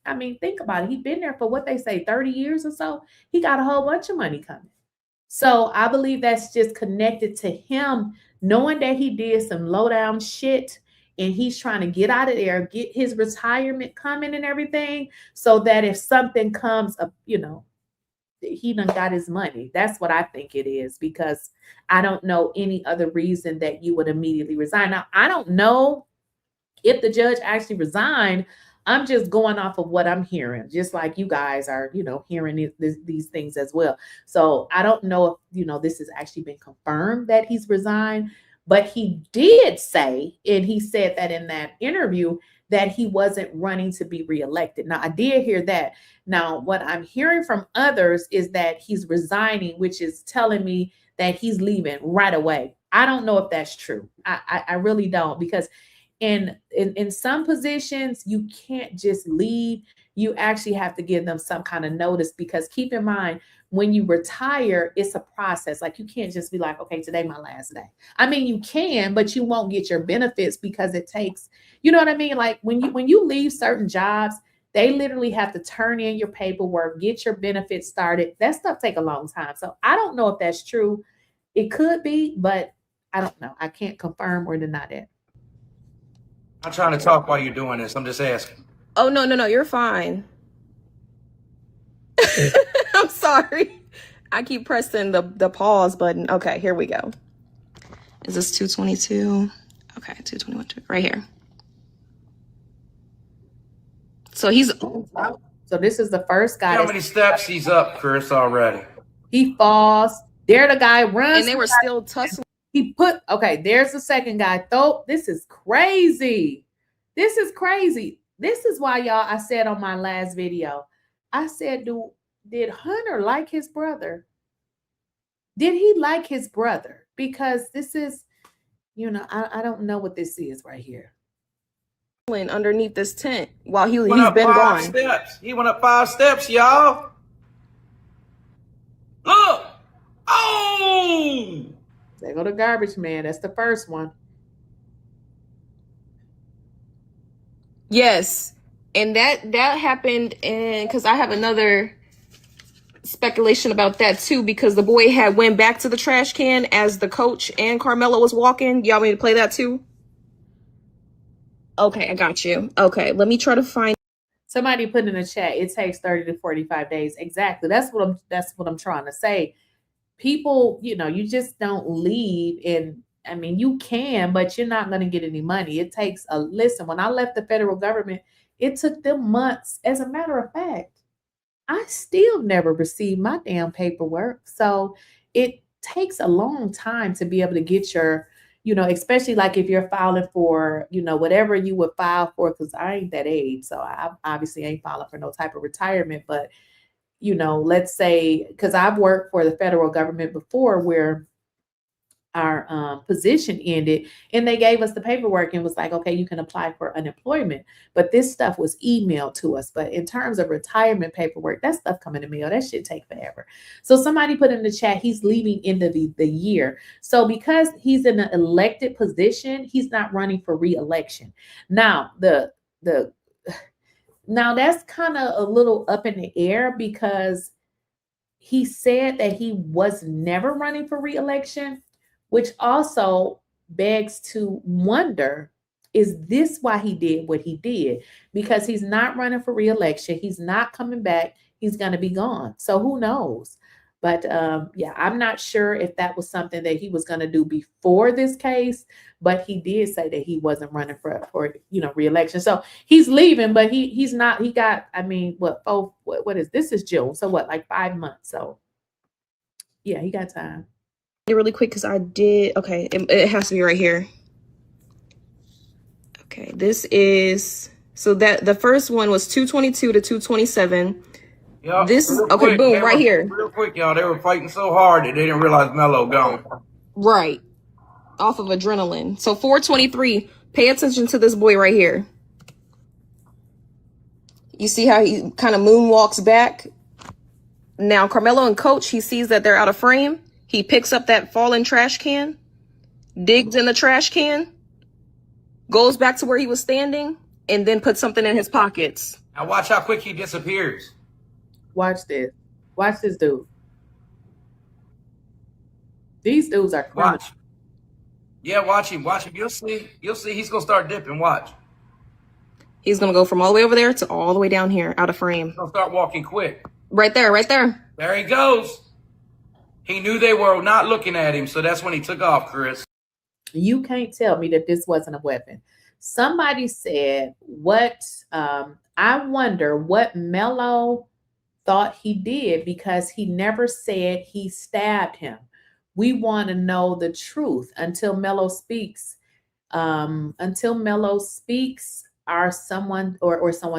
think about it. He's been there for what they say, 30 years or so. He got a whole bunch of money coming. So I believe that's just connected to him knowing that he did some low down shit and he's trying to get out of there, get his retirement coming and everything, so that if something comes up, he done got his money. That's what I think it is, because I don't know any other reason that you would immediately resign. Now, I don't know if the judge actually resigned. I'm just going off of what I'm hearing, just like you guys are, hearing these things as well. So I don't know if, this has actually been confirmed that he's resigned, but he did say, and he said that in that interview, that he wasn't running to be reelected. Now, I did hear that. Now, what I'm hearing from others is that he's resigning, which is telling me that he's leaving right away. I don't know if that's true. I really don't, because in some positions, you can't just leave. You actually have to give them some kind of notice, because keep in mind, when you retire, it's a process. Like, you can't just be like, okay, today my last day. You can, but you won't get your benefits because it takes, you know what I mean? Like when you leave certain jobs, they literally have to turn in your paperwork, get your benefits started. That stuff take a long time. So I don't know if that's true. It could be, but I don't know. I can't confirm or deny that. I'm trying to talk while you're doing this. I'm just asking. Oh, no, you're fine. I'm sorry. I keep pressing the pause button. Okay, here we go. Is this 222? Okay, 221, right here. So so this is the first guy. How many steps he's up, Chris, already? He falls. There the guy runs. And they were still tussling. There's the second guy. This is crazy. This is crazy. This is why, y'all, I said on my last video, I said, did Hunter like his brother? Did he like his brother? Because this is, I don't know what this is right here. Underneath this tent while he's been gone. Steps. He went up 5 steps, y'all. Look. Oh! There go the garbage man. That's the first one. Yes. And that happened because I have another speculation about that too, because the boy had went back to the trash can as the coach and Karmelo was walking. Y'all want me to play that too? Okay, I got you. Okay, let me try to find. Somebody put in the chat, it takes 30 to 45 days. Exactly. That's what I'm trying to say. People, you just don't leave. And I mean, you can, but you're not going to get any money. It takes listen, when I left the federal government, it took them months. As a matter of fact, I still never received my damn paperwork. So it takes a long time to be able to get your, especially like if you're filing for, whatever you would file for, because I ain't that age. So I obviously ain't filing for no type of retirement. But, let's say, because I've worked for the federal government before where our position ended and they gave us the paperwork and was like, okay, you can apply for unemployment. But this stuff was emailed to us. But in terms of retirement paperwork, that stuff come in the mail. That shit take forever. So somebody put in the chat, he's leaving end of the year. So because he's in an elected position, he's not running for re-election. Now, now that's kind of a little up in the air because he said that he was never running for re-election, which also begs to wonder, is this why he did what he did? Because he's not running for re-election. He's not coming back. He's going to be gone. So who knows? But yeah, I'm not sure if that was something that he was going to do before this case, but he did say that he wasn't running for re-election. So he's leaving, but he's not. He got, I mean, what is this? Is June. So what, like 5 months? So yeah, he got time. Really quick because I did. Okay, it has to be right here. Okay, this is so that the first one was 222 to 227. Yep, this okay, quick, boom, right here. Real quick, y'all. They were fighting so hard that they didn't realize Melo gone. Right, off of adrenaline. So 423. Pay attention to this boy right here. You see how he kind of moonwalks back. Now Karmelo and Coach, he sees that they're out of frame. He picks up that fallen trash can, digs in the trash can, goes back to where he was standing, and then puts something in his pockets. Now watch how quick he disappears. Watch this. Watch this dude. These dudes are criminals. Watch. Yeah, watch him. Watch him. You'll see. You'll see. He's going to start dipping. Watch. He's going to go from all the way over there to all the way down here, out of frame. He's going to start walking quick. Right there, right there. There he goes. He knew they were not looking at him, so that's when he took off, Chris. You can't tell me that this wasn't a weapon. Somebody said, I wonder what Melo thought he did because he never said he stabbed him. We want to know the truth until Melo speaks. Until Melo speaks, or someone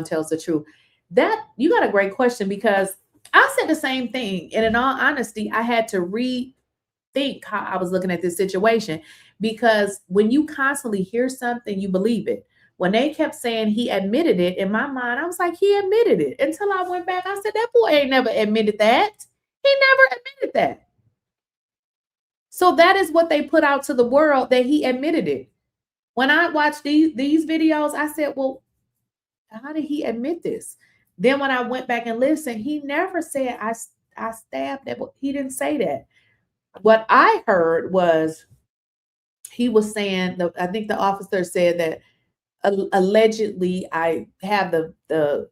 tells the truth. That you got a great question because I said the same thing. And in all honesty, I had to rethink how I was looking at this situation because when you constantly hear something, you believe it. When they kept saying he admitted it, in my mind, I was like, he admitted it. Until I went back, I said, that boy ain't never admitted that. He never admitted that. So that is what they put out to the world, that he admitted it. When I watched these videos, I said, well, how did he admit this? Then when I went back and listened, he never said I stabbed that. He didn't say that. What I heard was he was saying, I think the officer said that allegedly I have the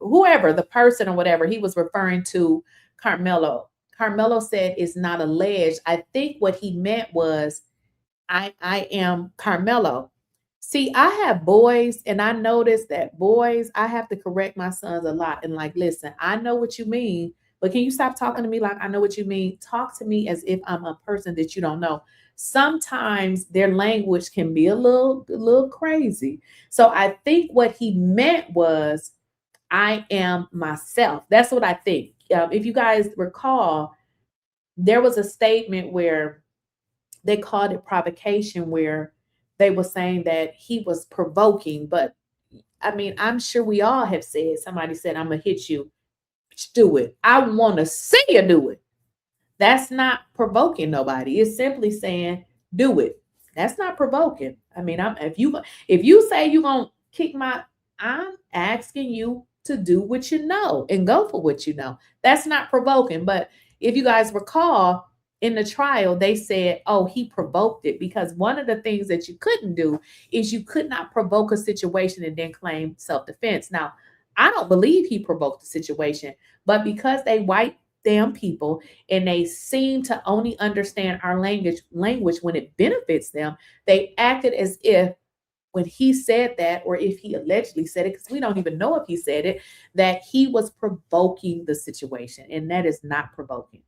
whoever, the person or whatever, he was referring to Karmelo. Karmelo said it's not alleged. I think what he meant was I am Karmelo. See, I have boys, and I noticed that boys, I have to correct my sons a lot. And like, listen, I know what you mean, but can you stop talking to me like I know what you mean? Talk to me as if I'm a person that you don't know. Sometimes their language can be a little crazy. So I think what he meant was, I am myself. That's what I think. If you guys recall, there was a statement where they called it provocation, where they were saying that he was provoking. But I mean, I'm sure we all have said, somebody said, I'm going to hit you. Do it. I want to see you do it. That's not provoking nobody. It's simply saying, do it. That's not provoking. I mean, if you say you're gonna kick I'm asking you to do what you know and go for what you know. That's not provoking. But if you guys recall, in the trial, they said, oh, he provoked it, because one of the things that you couldn't do is you could not provoke a situation and then claim self-defense. Now, I don't believe he provoked the situation, but because they white damn people and they seem to only understand our language when it benefits them, they acted as if when he said that, or if he allegedly said it, because we don't even know if he said it, that he was provoking the situation, and that is not provoking.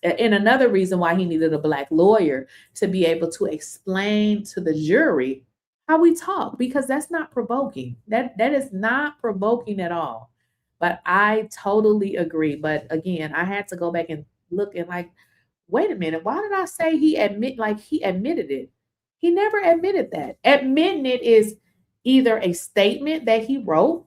And another reason why he needed a black lawyer to be able to explain to the jury how we talk, because that's not provoking. That is not provoking at all. But I totally agree. But again, I had to go back and look and like, wait a minute, why did I say he admitted it? He never admitted that. Admitting it is either a statement that he wrote,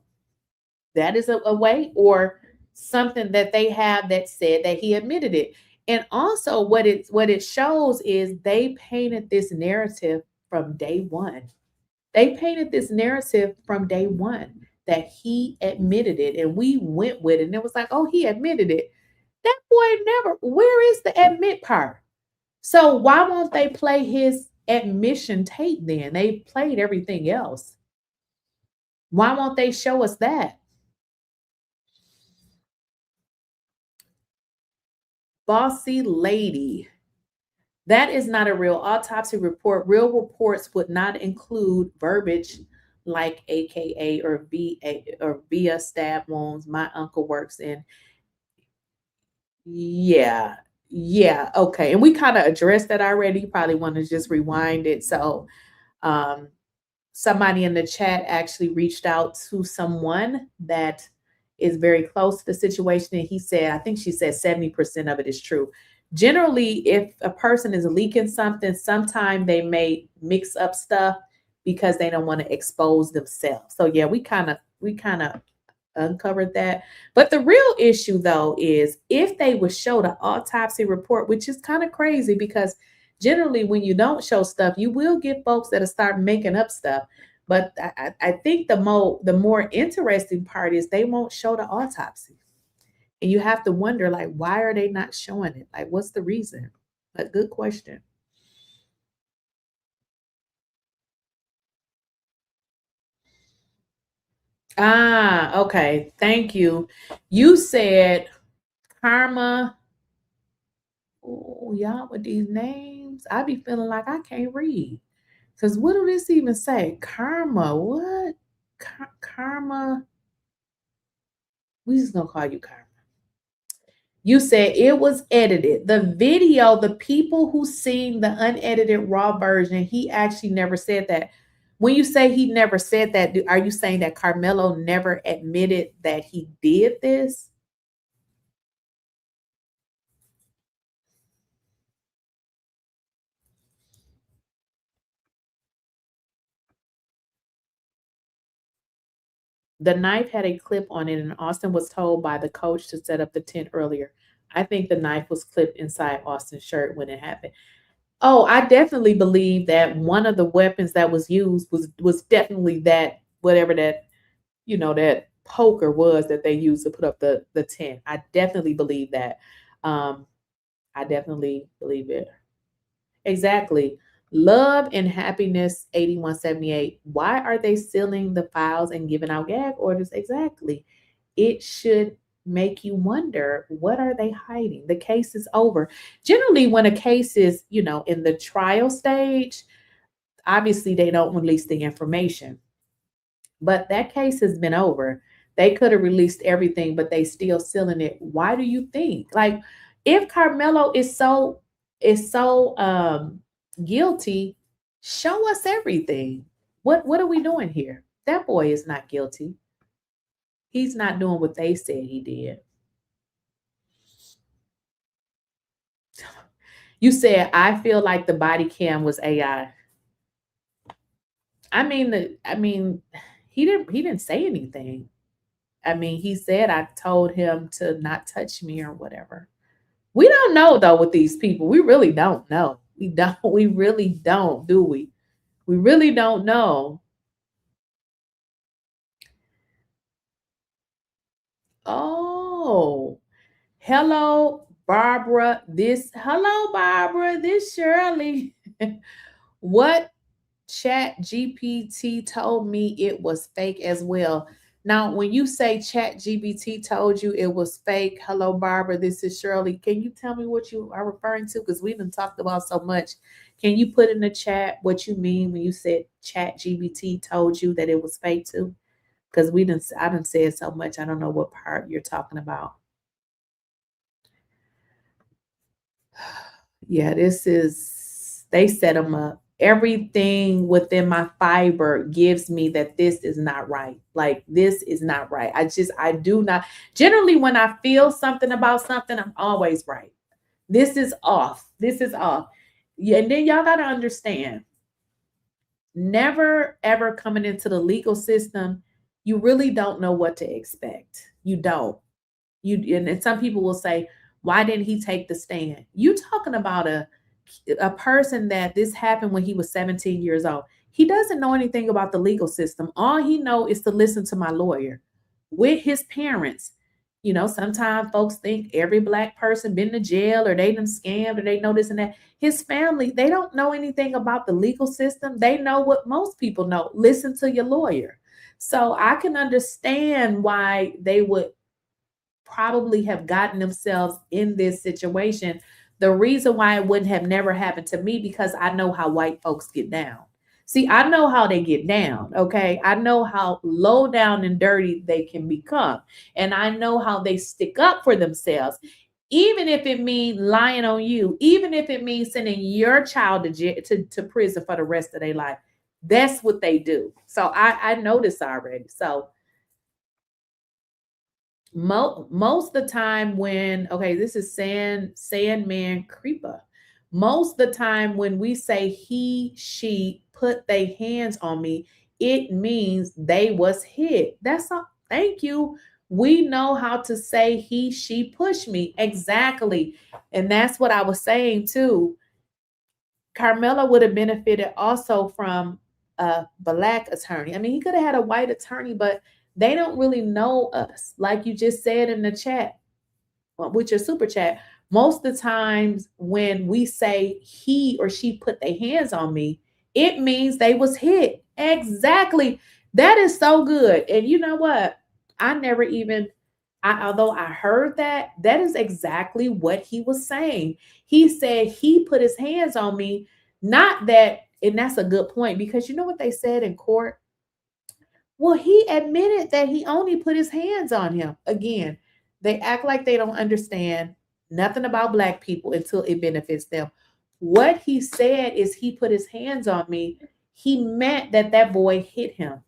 that is a way, or something that they have that said that he admitted it. And also what it shows is they painted this narrative from day one. They painted this narrative from day one that he admitted it, and we went with it. And it was like, oh, he admitted it. That boy never, where is the admit part? So why won't they play his admission tape then? They played everything else. Why won't they show us that? Bossy lady. That is not a real autopsy report. Real reports would not include verbiage like AKA or VA or via stab wounds. My uncle works in. Yeah. Okay. And we kind of addressed that already. You probably want to just rewind it. So somebody in the chat actually reached out to someone that is very close to the situation. And he said, I think she said 70% of it is true. Generally, if a person is leaking something, sometimes they may mix up stuff because they don't want to expose themselves. So yeah, we kind of uncovered that. But the real issue though is if they would show the autopsy report, which is kind of crazy because generally when you don't show stuff, you will get folks that'll start making up stuff. But I think the more interesting part is they won't show the autopsy. And you have to wonder, like, why are they not showing it? Like, what's the reason? A good question. Okay. Thank you. You said Karma. Oh, y'all with these names, I be feeling like I can't read. Because what do this even say? Karma. What? Karma. We just gonna call you Karma. You said it was edited. The video, the people who seen the unedited raw version, he actually never said that. When you say he never said that, are you saying that Karmelo never admitted that he did this? The knife had a clip on it, and Austin was told by the coach to set up the tent earlier. I think the knife was clipped inside Austin's shirt when it happened. Oh, I definitely believe that one of the weapons that was used was definitely that, whatever that, that poker was that they used to put up the tent. I definitely believe that. I definitely believe it. Exactly. Love and Happiness 8178. Why are they sealing the files and giving out gag orders? Exactly. It should make you wonder, what are they hiding? The case is over. Generally, when a case is, in the trial stage, obviously they don't release the information. But that case has been over. They could have released everything, but they still sealing it. Why do you think? Like, if Karmelo is so guilty, show us everything. What are we doing here? That boy is not guilty. He's not doing what they said he did. You said, I feel like the body cam was AI. I mean, he didn't say anything. I mean, he said I told him to not touch me or whatever. We don't know though with these people. We really don't know. We really don't, do we? We really don't know. Oh, hello, Barbara. Hello, Barbara. This Shirley. What Chat GPT told me it was fake as well. Now, when you say Chat GPT told you it was fake, hello, Barbara, this is Shirley. Can you tell me what you are referring to? Because we've been talked about so much. Can you put in the chat what you mean when you said Chat GPT told you that it was fake too? Because I didn't say it so much. I don't know what part you're talking about. Yeah, they set them up. Everything within my fiber gives me that this is not right. Like, this is not right. I do not. Generally, when I feel something about something, I'm always right. This is off. This is off. Yeah, and then y'all got to understand, never ever coming into the legal system, you really don't know what to expect. You don't. And some people will say, why didn't he take the stand? You talking about a person that this happened when he was 17 years old. He doesn't know anything about the legal system. All he know is to listen to my lawyer with his parents. You know, sometimes folks think every Black person been to jail or they done scammed or they know this and that. His family, they don't know anything about the legal system. They know what most people know. Listen to your lawyer. So I can understand why they would probably have gotten themselves in this situation. The reason why it wouldn't have never happened to me, because I know how white folks get down. See, I know how they get down, okay? I know how low down and dirty they can become. And I know how they stick up for themselves, even if it means lying on you, even if it means sending your child to prison for the rest of their life. That's what they do. So I know this already. So most of the time when, okay, this is Sandman Creeper. Most of the time when we say he, she put their hands on me, it means they was hit. That's all. Thank you. We know how to say he, she pushed me. Exactly. And that's what I was saying too. Karmelo would have benefited also from a Black attorney. I mean, he could have had a white attorney, but they don't really know us. Like you just said in the chat, with your super chat, most of the times when we say he or she put their hands on me, it means they was hit. Exactly. That is so good. And you know what? Although I heard that is exactly what he was saying. He said he put his hands on me, not that, and that's a good point, because you know what they said in court? Well, he admitted that he only put his hands on him. Again, they act like they don't understand nothing about Black people until it benefits them. What he said is he put his hands on me. He meant that boy hit him.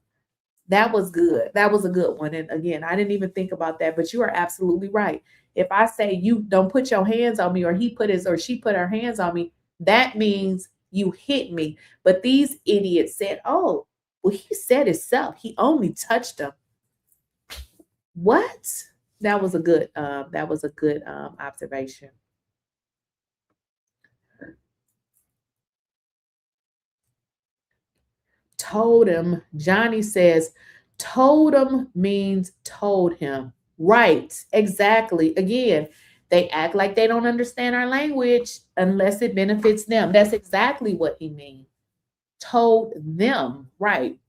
That was good. That was a good one. And again, I didn't even think about that, but you are absolutely right. If I say you don't put your hands on me, or he put his or she put her hands on me, that means you hit me. But these idiots said, oh, well, he said himself, he only touched him. What? That was a good observation. Told him. Johnny says, told him means told him. Right. Exactly. Again, they act like they don't understand our language unless it benefits them. That's exactly what he means. Told them. Right.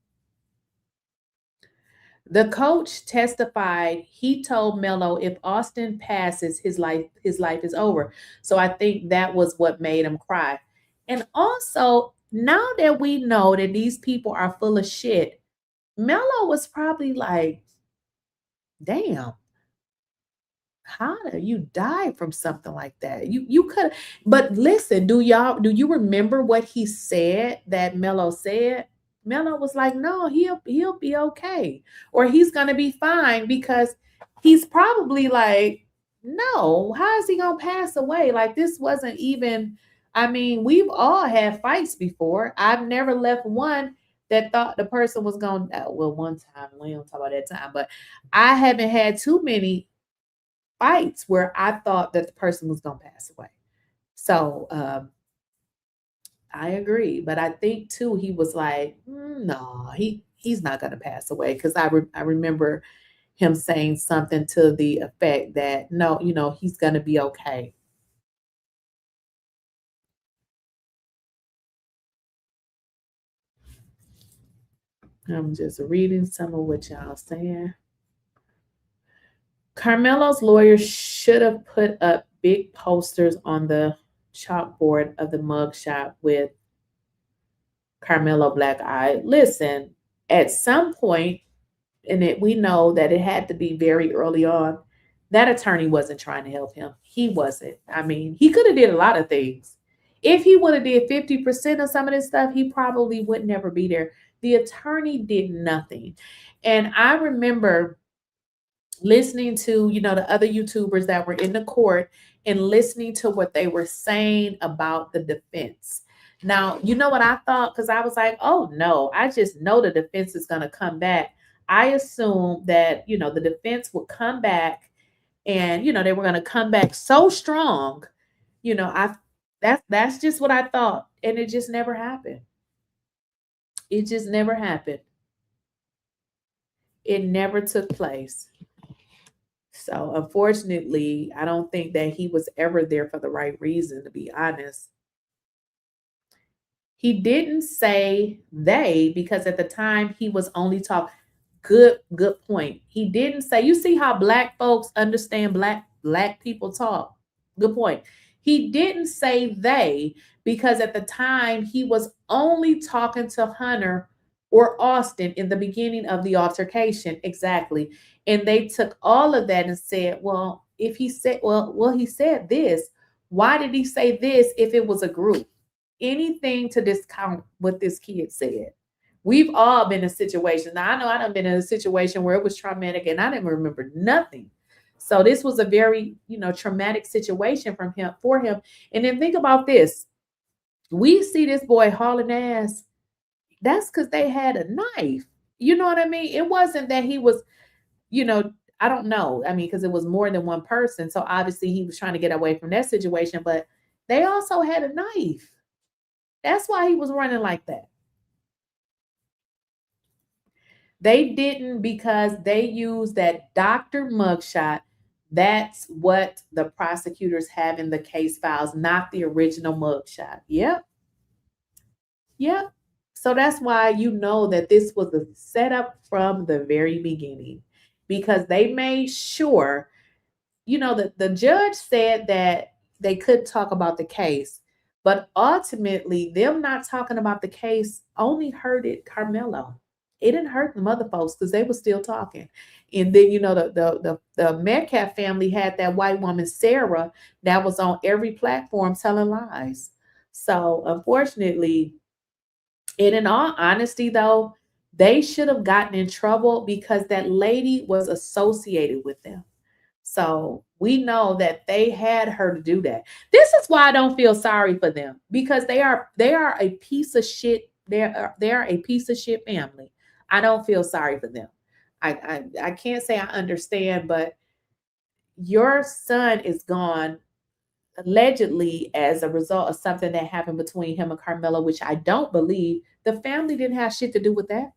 The coach testified he told Melo if Austin passes, his life is over. So I think that was what made him cry. And also, now that we know that these people are full of shit, Melo was probably like, damn, how do you die from something like that? You could, but listen, do you remember what he said that Melo said? Melo was like, no, he'll be okay, or he's gonna be fine, because he's probably like, no, how is he gonna pass away? Like, this wasn't even, I mean, we've all had fights before. I've never left one that thought the person was going, well, one time, we don't talk about that time, but I haven't had too many fights where I thought that the person was going to pass away. So I agree. But I think too, he was like, no, he's not going to pass away. Because I remember him saying something to the effect that, no, you know, he's going to be okay. I'm just reading some of what y'all saying. Karmelo's lawyer should have put up big posters on the chalkboard of the mugshot with Karmelo black eye. Listen, at some point, and we know that it had to be very early on, that attorney wasn't trying to help him. He wasn't. I mean, he could have did a lot of things. If he would have did 50% of some of this stuff, he probably would never be there. The attorney did nothing. And I remember listening to, you know, the other YouTubers that were in the court and listening to what they were saying about the defense. Now, you know what I thought? Because I was like, oh no, I just know the defense is going to come back. I assumed that, you know, the defense would come back and, you know, they were going to come back so strong. You know, that's just what I thought. And it just never happened. It just never happened. It never took place. So unfortunately, I don't think that he was ever there for the right reason, to be honest. He didn't say they, because at the time he was only talking. Good point. He didn't say, you see how black folks understand black people talk. Good point. He didn't say they, because at the time he was only talking to Hunter or Austin in the beginning of the altercation. Exactly. And they took all of that and said, well, if he said, well, he said this, why did he say this if it was a group? Anything to discount what this kid said. We've all been in situations. Now, I know I've been in a situation where it was traumatic and I didn't remember nothing. So this was a very, you know, traumatic situation for him. And then think about this. We see this boy hauling ass. That's because they had a knife. You know what I mean? It wasn't that he was, you know, I don't know. I mean, because it was more than one person. So obviously he was trying to get away from that situation, but they also had a knife. That's why he was running like that. They didn't, because they used that doctor mugshot. That's what the prosecutors have in the case files, not the original mugshot. Yep. So that's why you know that this was a setup from the very beginning, because they made sure, you know, that the judge said that they could talk about the case, but ultimately them not talking about the case only hurted Karmelo. It didn't hurt the other folks because they were still talking. And then, you know, the Metcalf family had that white woman, Sarah, that was on every platform telling lies. So unfortunately, and in all honesty, though, they should have gotten in trouble because that lady was associated with them. So we know that they had her to do that. This is why I don't feel sorry for them, because they are a piece of shit. They are a piece of shit family. I don't feel sorry for them. I can't say I understand, but your son is gone allegedly as a result of something that happened between him and Karmelo, which I don't believe. The family didn't have shit to do with that.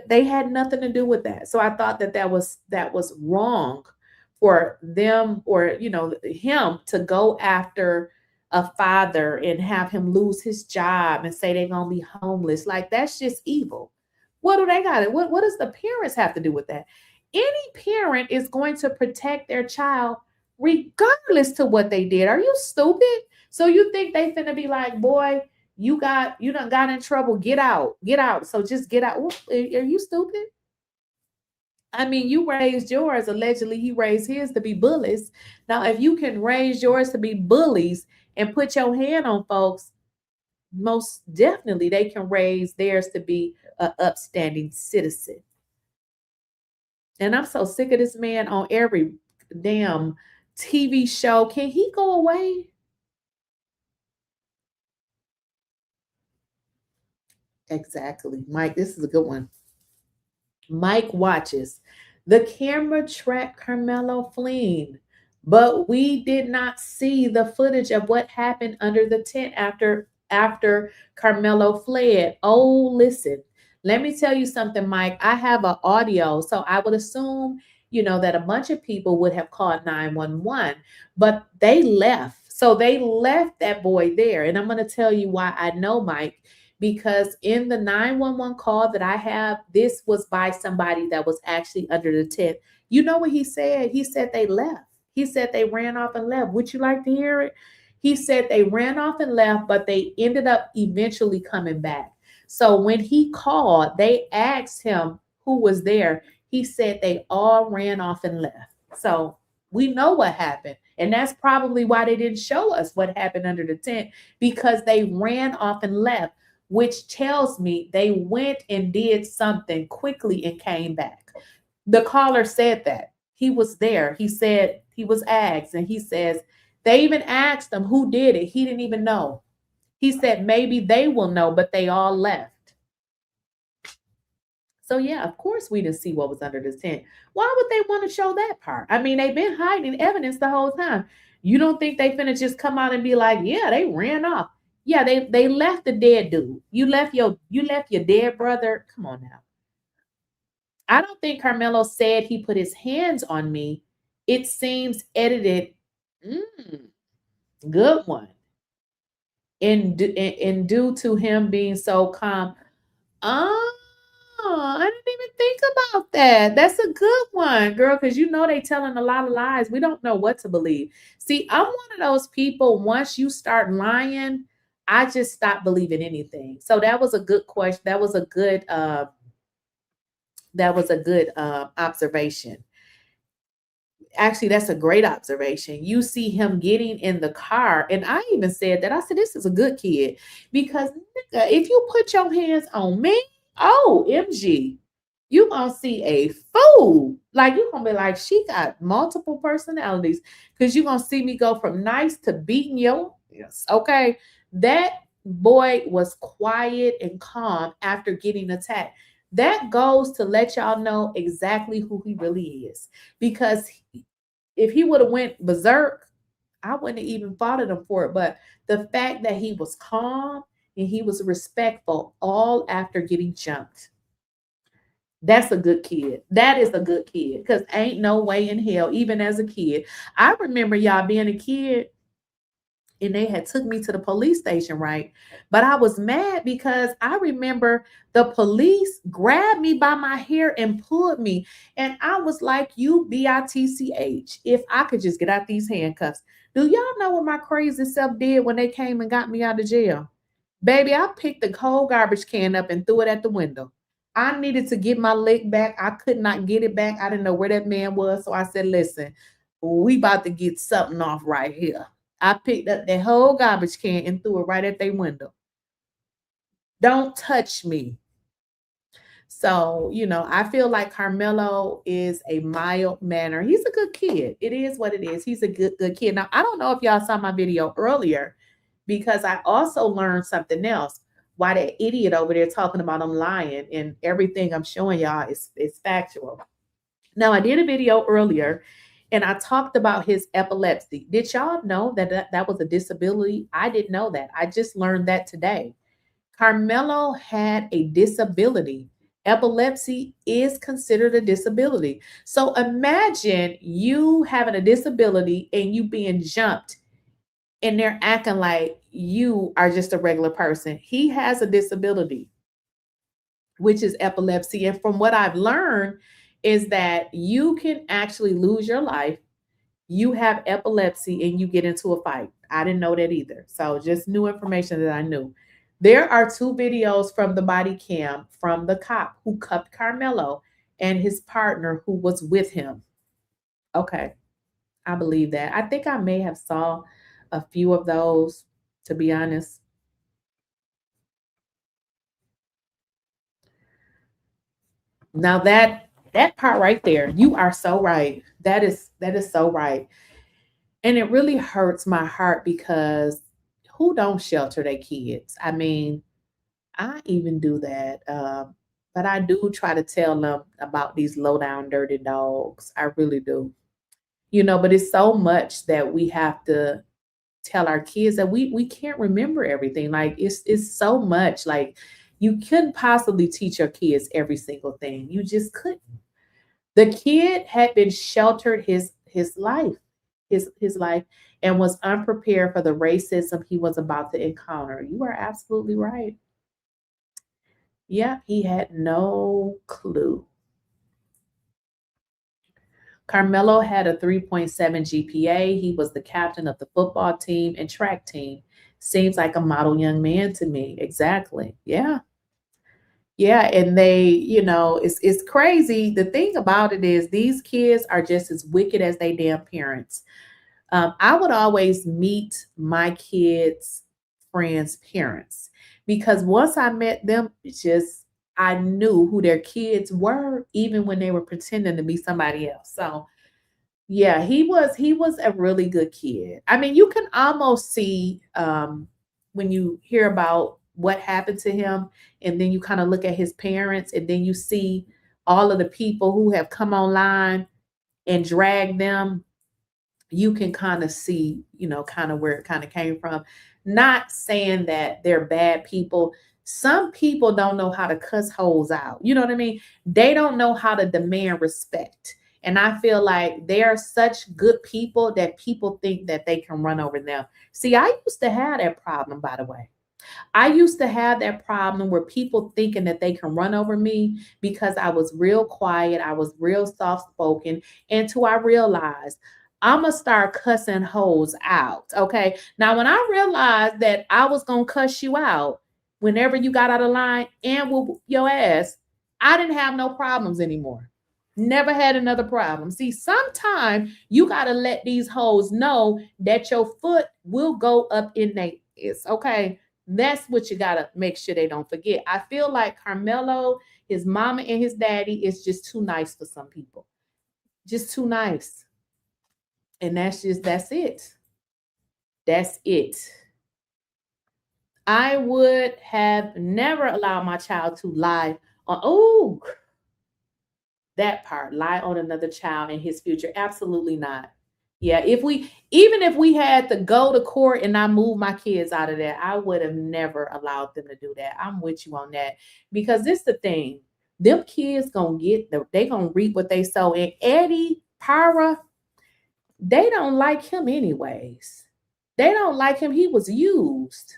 They had nothing to do with that. So I thought that was wrong for them, or, you know, him to go after a father and have him lose his job and say they're going to be homeless. Like, that's just evil. What do they got? What does the parents have to do with that? Any parent is going to protect their child regardless to what they did. Are you stupid? So you think they finna be like, boy, you done got in trouble, get out. So just get out. Are you stupid? I mean, you raised yours. Allegedly, he raised his to be bullies. Now, if you can raise yours to be bullies and put your hand on folks, most definitely they can raise theirs to be an upstanding citizen. And I'm so sick of this man on every damn TV show. Can he go away? Exactly. Mike, this is a good one. Mike watches. The camera tracked Karmelo fleeing, but we did not see the footage of what happened under the tent after Karmelo fled. Oh, listen. Let me tell you something, Mike. I have an audio, so I would assume, that a bunch of people would have called 911, but they left. So they left that boy there. And I'm going to tell you why I know, Mike, because in the 911 call that I have, this was by somebody that was actually under the tent. You know what he said? He said they left. He said they ran off and left. Would you like to hear it? He said they ran off and left, but they ended up eventually coming back. So when he called, they asked him who was there. He said they all ran off and left. So we know what happened. And that's probably why they didn't show us what happened under the tent, because they ran off and left, which tells me they went and did something quickly and came back. The caller said that. He was there. He said he was asked, and he says they even asked him who did it. He didn't even know. He said maybe they will know, but they all left. So yeah, of course we didn't see what was under the tent. Why would they want to show that part? I mean, they've been hiding evidence the whole time. You don't think they finna just come out and be like, yeah, they ran off. Yeah, they left the dead dude. You left your dead brother. Come on now. I don't think Karmelo said he put his hands on me. It seems edited. Good one. And due to him being so calm. Oh, I didn't even think about that. That's a good one, girl, because they telling a lot of lies. We don't know what to believe. See, I'm one of those people, once you start lying, I just stop believing anything. So that was a good question. That was a good observation. Actually, that's a great observation. You see him getting in the car, and I even said that. I said, this is a good kid, because nigga, if you put your hands on me, OMG, you gonna see a fool. Like, you gonna be like, she got multiple personalities, because you gonna see me go from nice to beating your ass. Okay, that boy was quiet and calm after getting attacked. That goes to let y'all know exactly who he really is. Because if he would have went berserk, I wouldn't have even fought at him for it. But the fact that he was calm and he was respectful all after getting jumped, that's a good kid. That is a good kid, because ain't no way in hell, even as a kid. I remember y'all being a kid, and they had took me to the police station, right? But I was mad because I remember the police grabbed me by my hair and pulled me. And I was like, you bitch, if I could just get out these handcuffs. Do y'all know what my crazy self did when they came and got me out of jail? Baby, I picked the cold garbage can up and threw it at the window. I needed to get my leg back. I could not get it back. I didn't know where that man was. So I said, listen, we about to get something off right here. I picked up that whole garbage can and threw it right at their window. Don't touch me. So, I feel like Karmelo is a mild manner. He's a good kid. It is what it is. He's a good kid. Now, I don't know if y'all saw my video earlier, because I also learned something else. Why that idiot over there talking about I'm lying, and everything I'm showing y'all is factual. Now, I did a video earlier, and I talked about his epilepsy. Did y'all know that was a disability? I didn't know that. I just learned that today. Karmelo had a disability. Epilepsy is considered a disability. So imagine you having a disability and you being jumped, and they're acting like you are just a regular person. He has a disability, which is epilepsy. And from what I've learned is that you can actually lose your life. You have epilepsy and you get into a fight. I didn't know that either. So just new information that I knew. There are 2 videos from the body cam from the cop who cuffed Karmelo and his partner who was with him. Okay, I believe that. I think I may have saw a few of those, to be honest. Now that part right there, you are so right. That is so right. And it really hurts my heart, because who don't shelter their kids? I mean, I even do that. But I do try to tell them about these low down dirty dogs. I really do. But it's so much that we have to tell our kids that we can't remember everything. Like it's so much. Like you couldn't possibly teach your kids every single thing. You just couldn't. The kid had been sheltered his life, his life, and was unprepared for the racism he was about to encounter. You are absolutely right. Yeah, he had no clue. Karmelo had a 3.7 GPA. He was the captain of the football team and track team. Seems like a model young man to me. Exactly. Yeah. Yeah, and they, it's crazy. The thing about it is these kids are just as wicked as they damn parents. I would always meet my kids' friends' parents because once I met them, I knew who their kids were, even when they were pretending to be somebody else. So yeah, he was a really good kid. I mean, you can almost see when you hear about what happened to him, and then you kind of look at his parents, and then you see all of the people who have come online and dragged them. You can kind of see, kind of where it kind of came from. Not saying that they're bad people. Some people don't know how to cuss hoes out. You know what I mean? They don't know how to demand respect. And I feel like they are such good people that people think that they can run over them. See, I used to have that problem, by the way. I used to have that problem where people thinking that they can run over me because I was real quiet. I was real soft spoken. Until I realized I'm going to start cussing hoes out. Okay. Now, when I realized that I was going to cuss you out whenever you got out of line and whoop your ass, I didn't have no problems anymore. Never had another problem. See, sometimes you got to let these hoes know that your foot will go up in their ass. Okay. That's what you got to make sure they don't forget. I feel like Karmelo, his mama and his daddy is just too nice for some people. Just too nice. And that's it. That's it. I would have never allowed my child to lie on, that part, lie on another child and his future. Absolutely not. Yeah, even if we had to go to court and I move my kids out of that, I would have never allowed them to do that. I'm with you on that because this is the thing. Them kids they gonna reap what they sow. And Eddie, Parra, they don't like him anyways. They don't like him. He was used.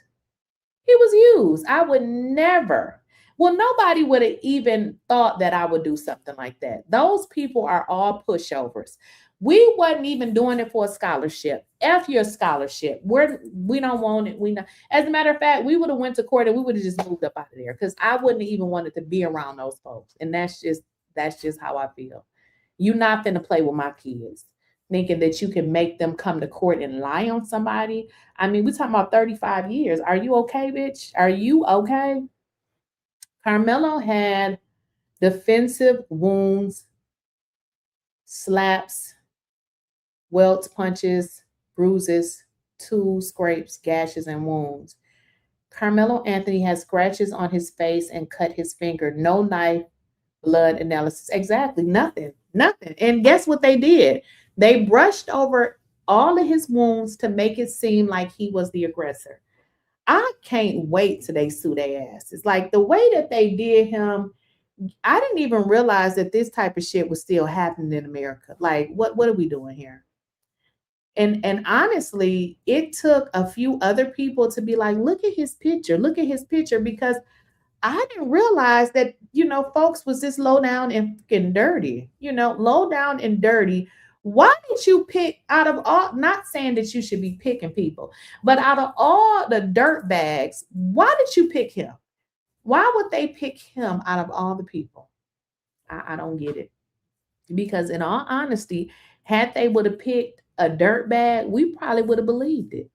I would never. Well, nobody would have even thought that I would do something like that. Those people are all pushovers. We wasn't even doing it for a scholarship. F your scholarship. We don't want it. As a matter of fact, we would have went to court and we would have just moved up out of there because I wouldn't even wanted to be around those folks. And that's just how I feel. You're not finna play with my kids, thinking that you can make them come to court and lie on somebody. I mean, we're talking about 35 years. Are you okay, bitch? Are you okay? Karmelo had defensive wounds, slaps, welts, punches, bruises, tools, scrapes, gashes, and wounds. Karmelo Anthony has scratches on his face and cut his finger. No knife, blood analysis. Exactly. Nothing. And guess what they did? They brushed over all of his wounds to make it seem like he was the aggressor. I can't wait till they sue their ass. It's like the way that they did him. I didn't even realize that this type of shit was still happening in America. Like, what are we doing here? And honestly, it took a few other people to be like, look at his picture, because I didn't realize that, folks was this low down and fucking dirty, low down and dirty. Why did you pick out of all, not saying that you should be picking people, but out of all the dirt bags, why did you pick him? Why would they pick him out of all the people? I don't get it. Because in all honesty, had they would have picked a dirt bag, we probably would have believed it.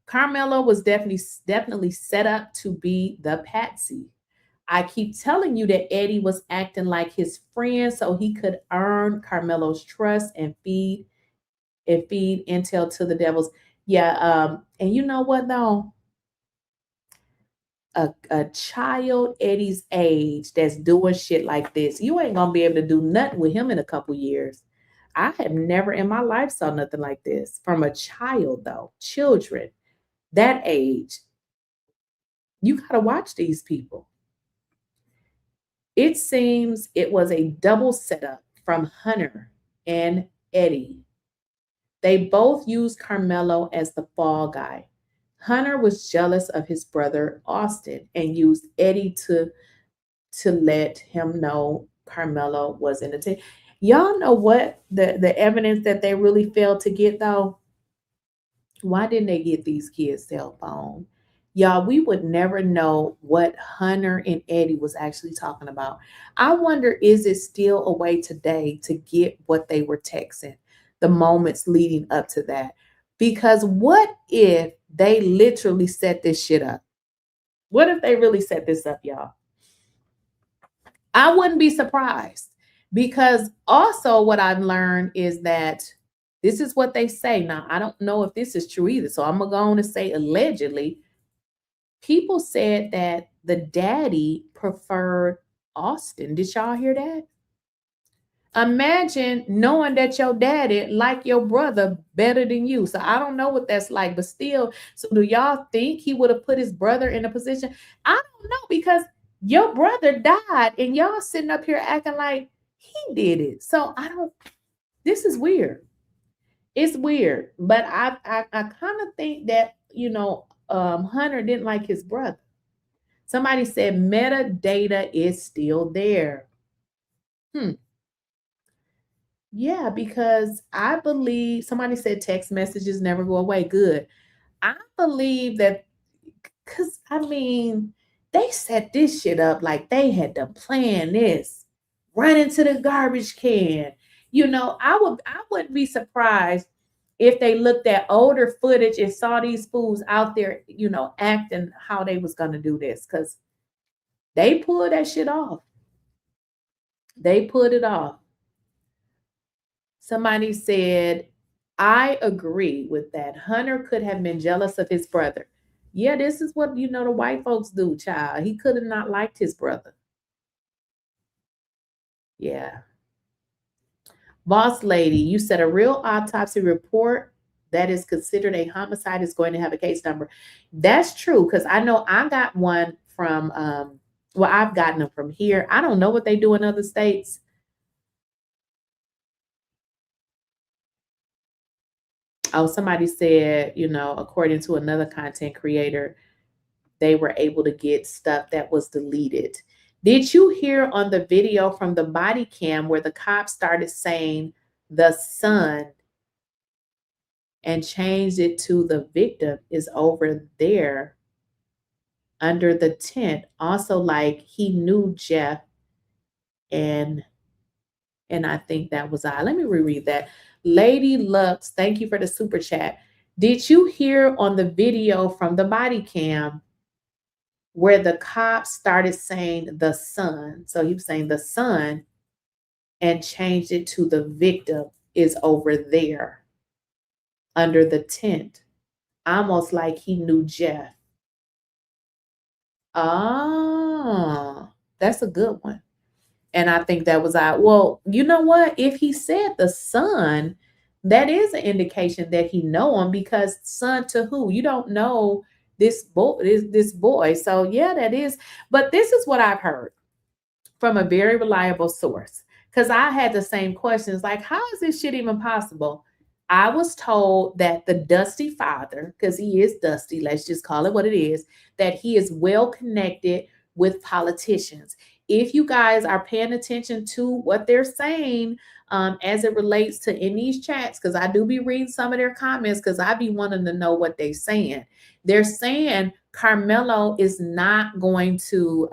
Karmelo was definitely set up to be the patsy. I keep telling you that Eddie was acting like his friend so he could earn Karmelo's trust and feed intel to the devils. Yeah, and you know what though? a child Eddie's age that's doing shit like this, you ain't gonna be able to do nothing with him in a couple years. I have never in my life saw nothing like this from a child, though. Children that age. You gotta watch these people. It seems it was a double setup from Hunter and Eddie. They both used Karmelo as the fall guy. Hunter was jealous of his brother Austin and used Eddie to let him know Karmelo was in the team. Y'all know what the evidence that they really failed to get, though? Why didn't they get these kids' cell phone? Y'all, we would never know what Hunter and Eddie was actually talking about. I wonder, is it still a way today to get what they were texting, the moments leading up to that? Because what if they literally set this shit up? What if they really set this up, y'all? I wouldn't be surprised, because also what I've learned is that this is what they say. Now, I don't know if this is true either, so I'm going to go on and say allegedly. People said that the daddy preferred Austin. Did y'all hear that? Imagine knowing that your daddy like your brother better than you. So I don't know what that's like, but still, so do y'all think he would have put his brother in a position? I don't know, because your brother died and y'all sitting up here acting like he did it. So this is weird. It's weird, but I kind of think that, Hunter didn't like his brother. Somebody said metadata is still there. Yeah, because I believe somebody said text messages never go away. Good. I believe that, because they set this shit up like they had to plan this, run into the garbage can. I wouldn't be surprised if they looked at older footage and saw these fools out there, acting how they was going to do this, because they pulled that shit off. They pulled it off. Somebody said, I agree with that. Hunter could have been jealous of his brother. Yeah, this is what, the white folks do, child. He could have not liked his brother. Yeah. Boss lady, you said a real autopsy report that is considered a homicide is going to have a case number. That's true, because I know I got one from, I've gotten them from here. I don't know what they do in other states. Oh, somebody said, according to another content creator, they were able to get stuff that was deleted. Did you hear on the video from the body cam where the cops started saying the son and changed it to the victim is over there under the tent? Also, like, he knew Jeff, and I think that was I. Let me reread that. Lady Lux, thank you for the super chat. Did you hear on the video from the body cam where the cops started saying the son? So he was saying the son and changed it to the victim is over there under the tent, almost like he knew Jeff. Ah, that's a good one. And I think that was well, you know what? If he said the son, that is an indication that he know him, because son to who? You don't know this boy. So yeah, that is. But this is what I've heard from a very reliable source, because I had the same questions, like, how is this shit even possible? I was told that the Dusty father, because he is Dusty, let's just call it what it is, that he is well connected with politicians. If you guys are paying attention to what they're saying as it relates to in these chats, because I do be reading some of their comments, because I be wanting to know what they're saying. They're saying Karmelo is not going to,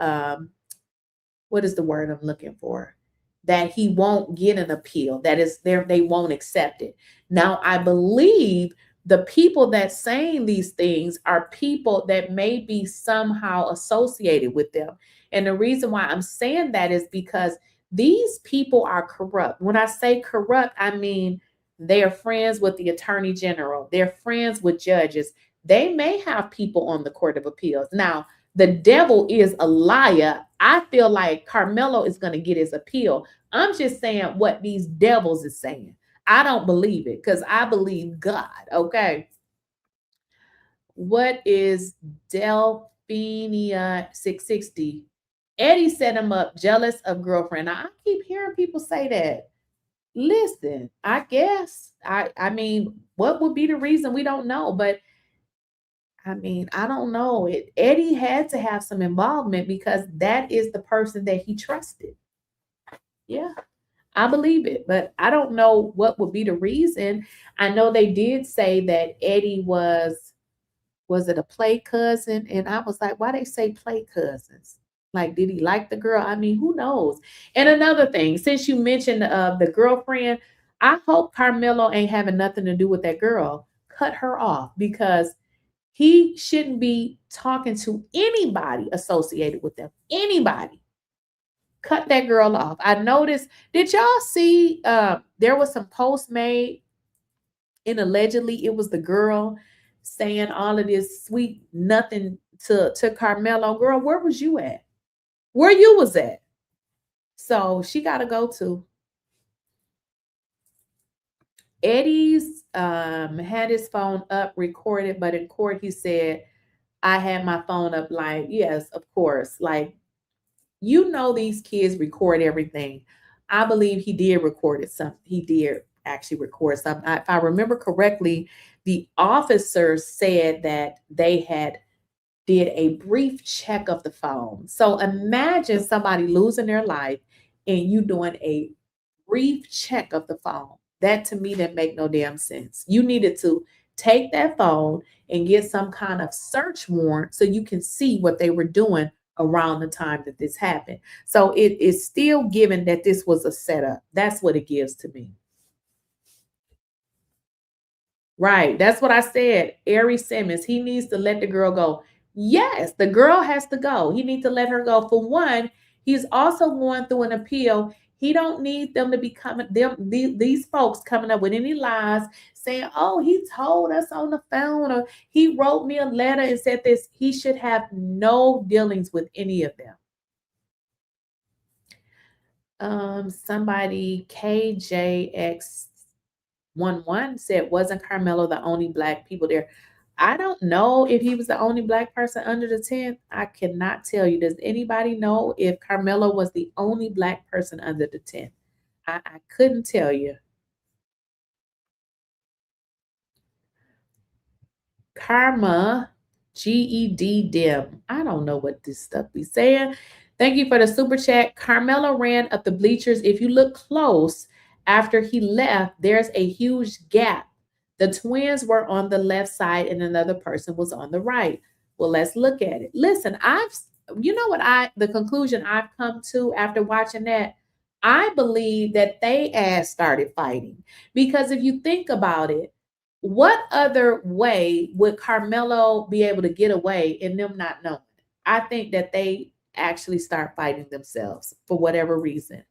what is the word I'm looking for? That he won't get an appeal. That is, they won't accept it. Now, I believe the people that saying these things are people that may be somehow associated with them. And the reason why I'm saying that is because these people are corrupt. When I say corrupt, I mean they are friends with the attorney general. They're friends with judges. They may have people on the Court of Appeals. Now, the devil is a liar, I feel like Karmelo is going to get his appeal. I'm just saying what these devils is saying. I don't believe it because I believe God. Okay. What is Delphenia 660? Eddie set him up, jealous of girlfriend. Now, I keep hearing people say that. Listen, I guess. I mean, what would be the reason? We don't know. But I mean, I don't know. Eddie had to have some involvement because that is the person that he trusted. Yeah, I believe it. But I don't know what would be the reason. I know they did say that Eddie was it a play cousin? And I was like, why they say play cousins? Like, did he like the girl? I mean, who knows? And another thing, since you mentioned the girlfriend, I hope Karmelo ain't having nothing to do with that girl. Cut her off because he shouldn't be talking to anybody associated with them. Anybody. Cut that girl off. I noticed, did y'all see there was some posts made and allegedly it was the girl saying all of this sweet nothing to Karmelo. Girl, where was you at? Where you was at? So she got to go too. Eddie's had his phone up, recorded, but in court he said, I had my phone up. Like, yes, of course. Like, you know, these kids record everything. I believe he did record it. He did actually record something. If I remember correctly, the officer said that they did a brief check of the phone. So imagine somebody losing their life and you doing a brief check of the phone. That to me didn't make no damn sense. You needed to take that phone and get some kind of search warrant so you can see what they were doing around the time that this happened. So it is still given that this was a setup. That's what it gives to me. Right. That's what I said. 𝐿𝐮𝐬𝐫𝐞, he needs to let the girl go. Yes, the girl has to go. He needs to let her go. For one, he's also going through an appeal. He don't need them to be coming, these folks coming up with any lies saying, oh, he told us on the phone or he wrote me a letter and said this. He should have no dealings with any of them. Somebody, KJX11 said, wasn't Karmelo the only Black people there? I don't know if he was the only Black person under the tent. I cannot tell you. Does anybody know if Karmelo was the only Black person under the tent? I couldn't tell you. Karma, GED Dim. I don't know what this stuff be saying. Thank you for the super chat. Karmelo ran up the bleachers. If you look close, after he left, there's a huge gap. The twins were on the left side and another person was on the right. Well, let's look at it. Listen, the conclusion I've come to after watching that, I believe that they started fighting. Because if you think about it, what other way would Karmelo be able to get away and them not knowing? I think that they actually start fighting themselves for whatever reason.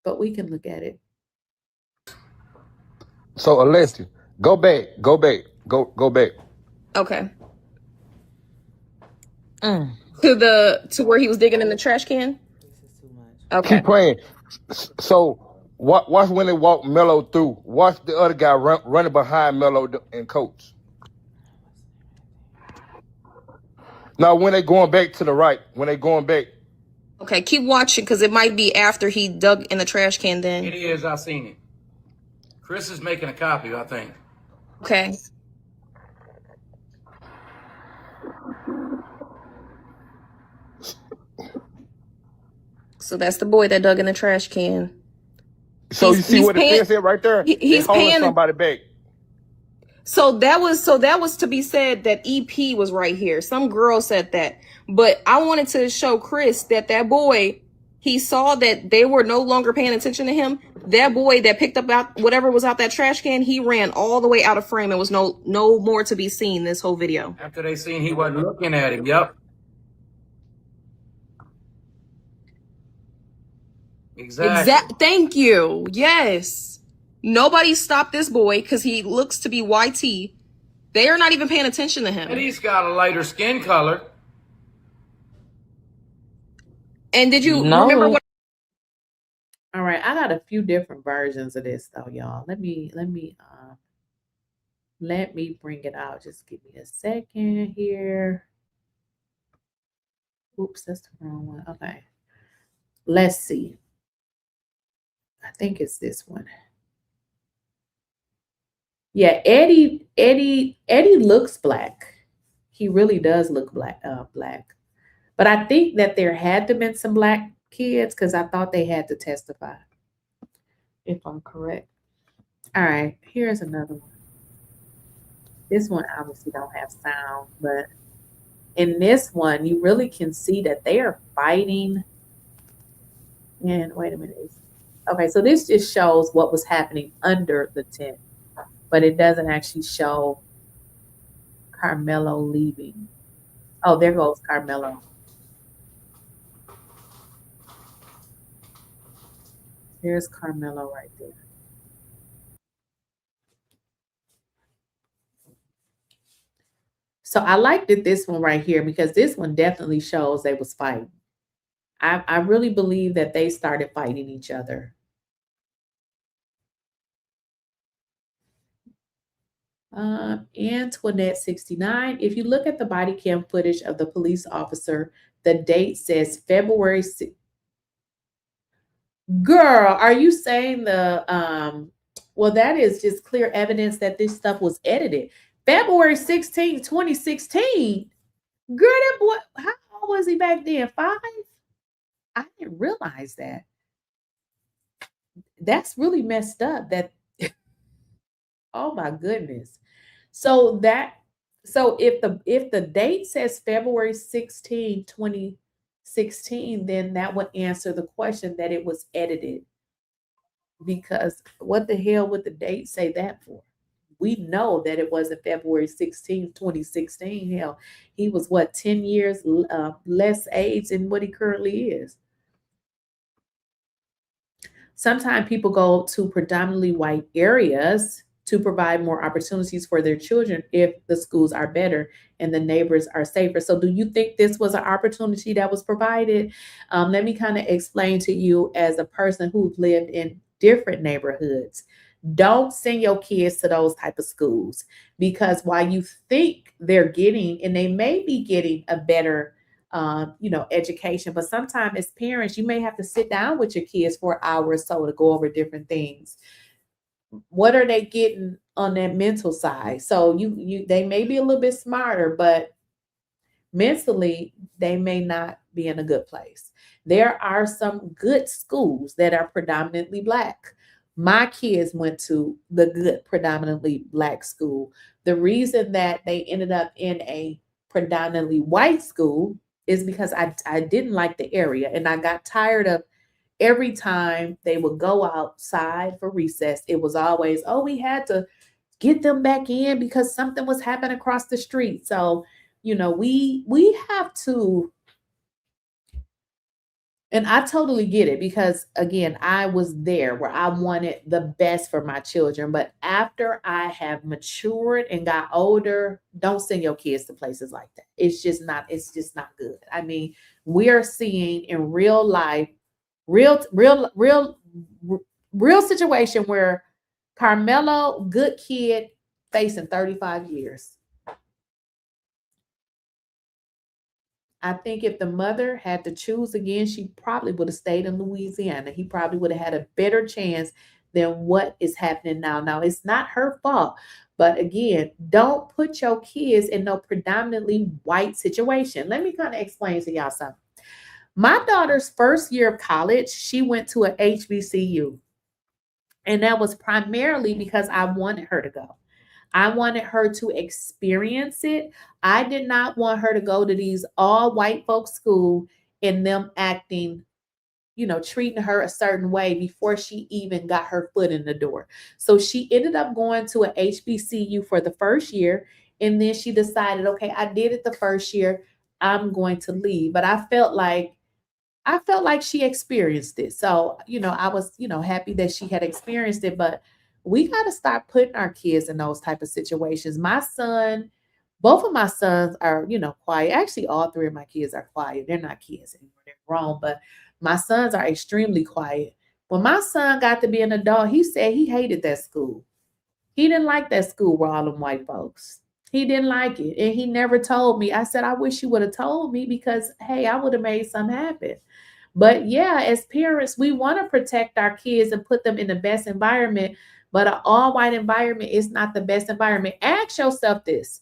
But we can look at it. So, Alessia, go back. Okay. To where he was digging in the trash can? Okay. Keep playing. So, watch when they walk Melo through. Watch the other guy running behind Melo and Coach. Now, when they going back to the right, Okay, keep watching because it might be after he dug in the trash can then. It is. I seen it. Chris is making a copy, I think. Okay. So that's the boy that dug in the trash can. So you see what it says right there? He's paying somebody back. So that was to be said that EP was right here. Some girl said that. But I wanted to show Chris that boy, he saw that they were no longer paying attention to him. That boy that picked up whatever was out that trash can, he ran all the way out of frame and was no more to be seen this whole video. After they seen he wasn't looking at him, yep. Exactly. Thank you. Yes. Nobody stopped this boy because he looks to be YT. They are not even paying attention to him. And he's got a lighter skin color. And did you No. remember what? All right, I got a few different versions of this though, y'all. Let me bring it out. Just give me a second here. Oops, that's the wrong one. Okay. Let's see. I think it's this one. Yeah, Eddie looks black. He really does look black. But I think that there had to been some black kids because I thought they had to testify. If I'm correct. All right, here's another one. This one obviously don't have sound, but in this one, you really can see that they are fighting. And wait a minute. Okay, so this just shows what was happening under the tent, but it doesn't actually show Karmelo leaving. Oh, there goes Karmelo. There's Karmelo right there. So I liked it, this one right here, because this one definitely shows they was fighting. I really believe that they started fighting each other. Antoinette 69. If you look at the body cam footage of the police officer, the date says February 6th. Girl, are you saying well, that is just clear evidence that this stuff was edited. February 16th, 2016. Girl, that boy, how old was he back then? 5? I didn't realize that. That's really messed up. That oh my goodness. So if the date says February 16, 2016, then that would answer the question that it was edited. Because what the hell would the date say that for? We know that it wasn't February 16, 2016. Hell, he was 10 years less age than what he currently is. Sometimes people go to predominantly white areas to provide more opportunities for their children if the schools are better and the neighbors are safer. So do you think this was an opportunity that was provided? Let me kind of explain to you as a person who's lived in different neighborhoods. Don't send your kids to those type of schools, because while you think they're getting, and they may be getting a better education, but sometimes as parents, you may have to sit down with your kids for an hour or so to go over different things. What are they getting on that mental side? So they may be a little bit smarter, but mentally they may not be in a good place. There are some good schools that are predominantly Black. My kids went to the good predominantly Black school. The reason that they ended up in a predominantly white school is because I didn't like the area, and I got tired of every time they would go outside for recess, it was always, oh, we had to get them back in because something was happening across the street. So, we have to, and I totally get it, because again, I was there where I wanted the best for my children. But after I have matured and got older, don't send your kids to places like that. It's just not good. I mean, we are seeing in real life, real situation where Karmelo, good kid, facing 35 years. I think if the mother had to choose again, she probably would have stayed in Louisiana. He probably would have had a better chance than what is happening now. Now, it's not her fault, but again, don't put your kids in no predominantly white situation. Let me kind of explain to y'all something. My daughter's first year of college, she went to an HBCU. And that was primarily because I wanted her to go. I wanted her to experience it. I did not want her to go to these all white folks school and them acting, treating her a certain way before she even got her foot in the door. So she ended up going to an HBCU for the first year. And then she decided, okay, I did it the first year, I'm going to leave. But I felt like she experienced it. So, I was, happy that she had experienced it, but we got to stop putting our kids in those type of situations. Both of my sons are, quiet. Actually, all 3 of my kids are quiet. They're not kids anymore. They're wrong, but my sons are extremely quiet. When my son got to be an adult, he said he hated that school. He didn't like that school with all them white folks. He didn't like it. And he never told me. I said, I wish you would have told me because, hey, I would have made something happen. But yeah, as parents, we want to protect our kids and put them in the best environment. But an all-white environment is not the best environment. Ask yourself this.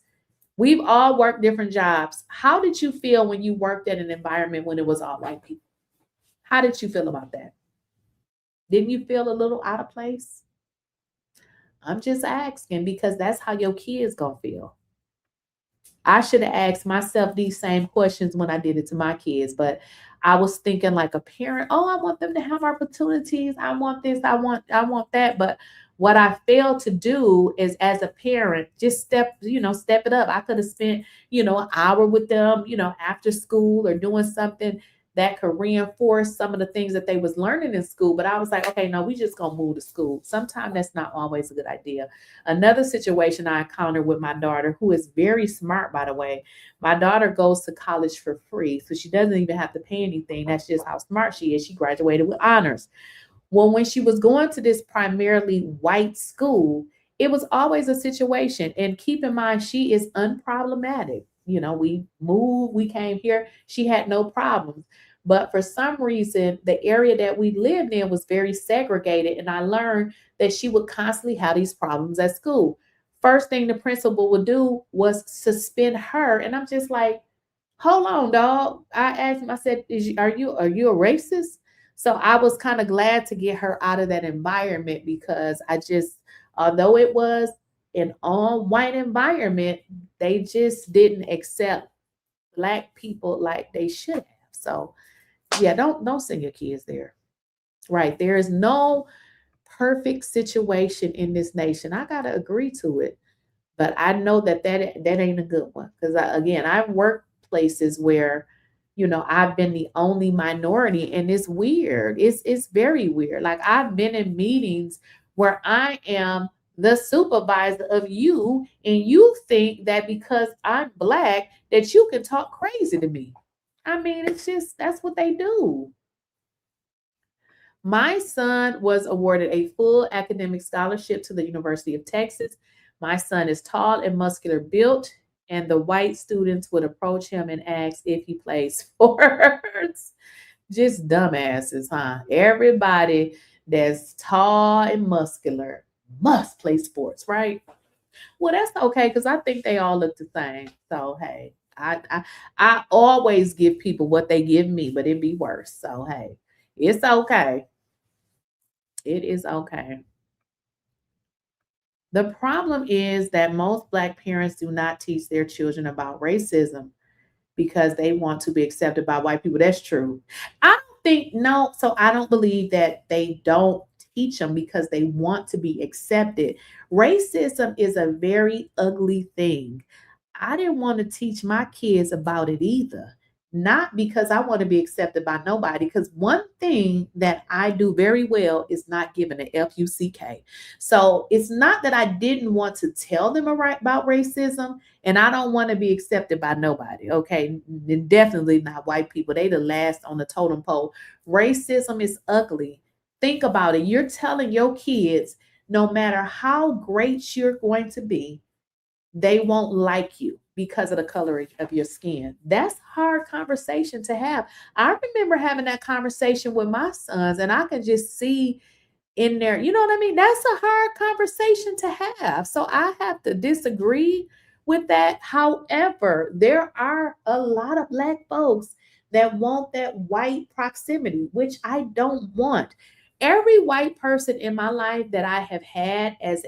We've all worked different jobs. How did you feel when you worked in an environment when it was all white people? How did you feel about that? Didn't you feel a little out of place? I'm just asking because that's how your kids gonna feel. I should have asked myself these same questions when I did it to my kids, but I was thinking like a parent, oh, I want them to have opportunities. I want this, I want that. But what I failed to do is as a parent, just step it up. I could have spent, an hour with them, after school or doing something that could reinforce some of the things that they was learning in school. But I was like, okay, no, we just gonna move to school. Sometimes that's not always a good idea. Another situation I encountered with my daughter, who is very smart, by the way. My daughter goes to college for free, so she doesn't even have to pay anything. That's just how smart she is. She graduated with honors. Well, when she was going to this primarily white school, it was always a situation. And keep in mind, she is unproblematic. We moved, we came here, she had no problems. But for some reason, the area that we lived in was very segregated. And I learned that she would constantly have these problems at school. First thing the principal would do was suspend her. And I'm just like, hold on, dog. I asked him, I said, are you a racist? So I was kind of glad to get her out of that environment because although it was an all-white environment, they just didn't accept Black people like they should have. So yeah, don't send your kids there. Right. There is no perfect situation in this nation. I gotta agree to it. But I know that ain't a good one. Because I've worked places where, I've been the only minority, and it's weird. It's very weird. Like I've been in meetings where I am the supervisor of you, and you think that because I'm Black that you can talk crazy to me. I mean, that's what they do. My son was awarded a full academic scholarship to the University of Texas. My son is tall and muscular built, and the white students would approach him and ask if he plays sports. Just dumbasses, huh? Everybody that's tall and muscular must play sports, right? Well, that's okay because I think they all look the same. So, hey, I always give people what they give me, but it'd be worse. So, hey, it's okay. It is okay. The problem is that most Black parents do not teach their children about racism because they want to be accepted by white people. That's true. I don't believe that they don't teach them because they want to be accepted. Racism is a very ugly thing. I didn't want to teach my kids about it either. Not because I want to be accepted by nobody, because one thing that I do very well is not giving an F-U-C-K. So it's not that I didn't want to tell them about racism, and I don't want to be accepted by nobody, okay? Definitely not white people. They the last on the totem pole. Racism is ugly. Think about it. You're telling your kids, no matter how great you're going to be, they won't like you because of the color of your skin. That's a hard conversation to have. I remember having that conversation with my sons, and I can just see in there, you know what I mean? That's a hard conversation to have. So I have to disagree with that. However, there are a lot of Black folks that want that white proximity, which I don't want. Every white person in my life that I have had as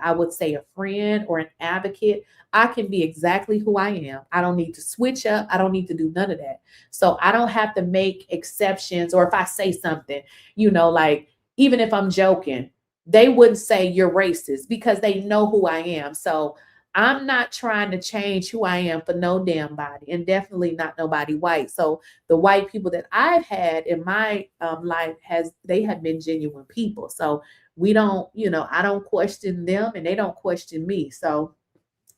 I would say a friend or an advocate, I can be exactly who I am. I don't need to switch up. I don't need to do none of that. So I don't have to make exceptions, or if I say something, like even if I'm joking, they wouldn't say you're racist because they know who I am. So I'm not trying to change who I am for no damn body, and definitely not nobody white. So the white people that I've had in my life they have been genuine people. So we don't, I don't question them and they don't question me. So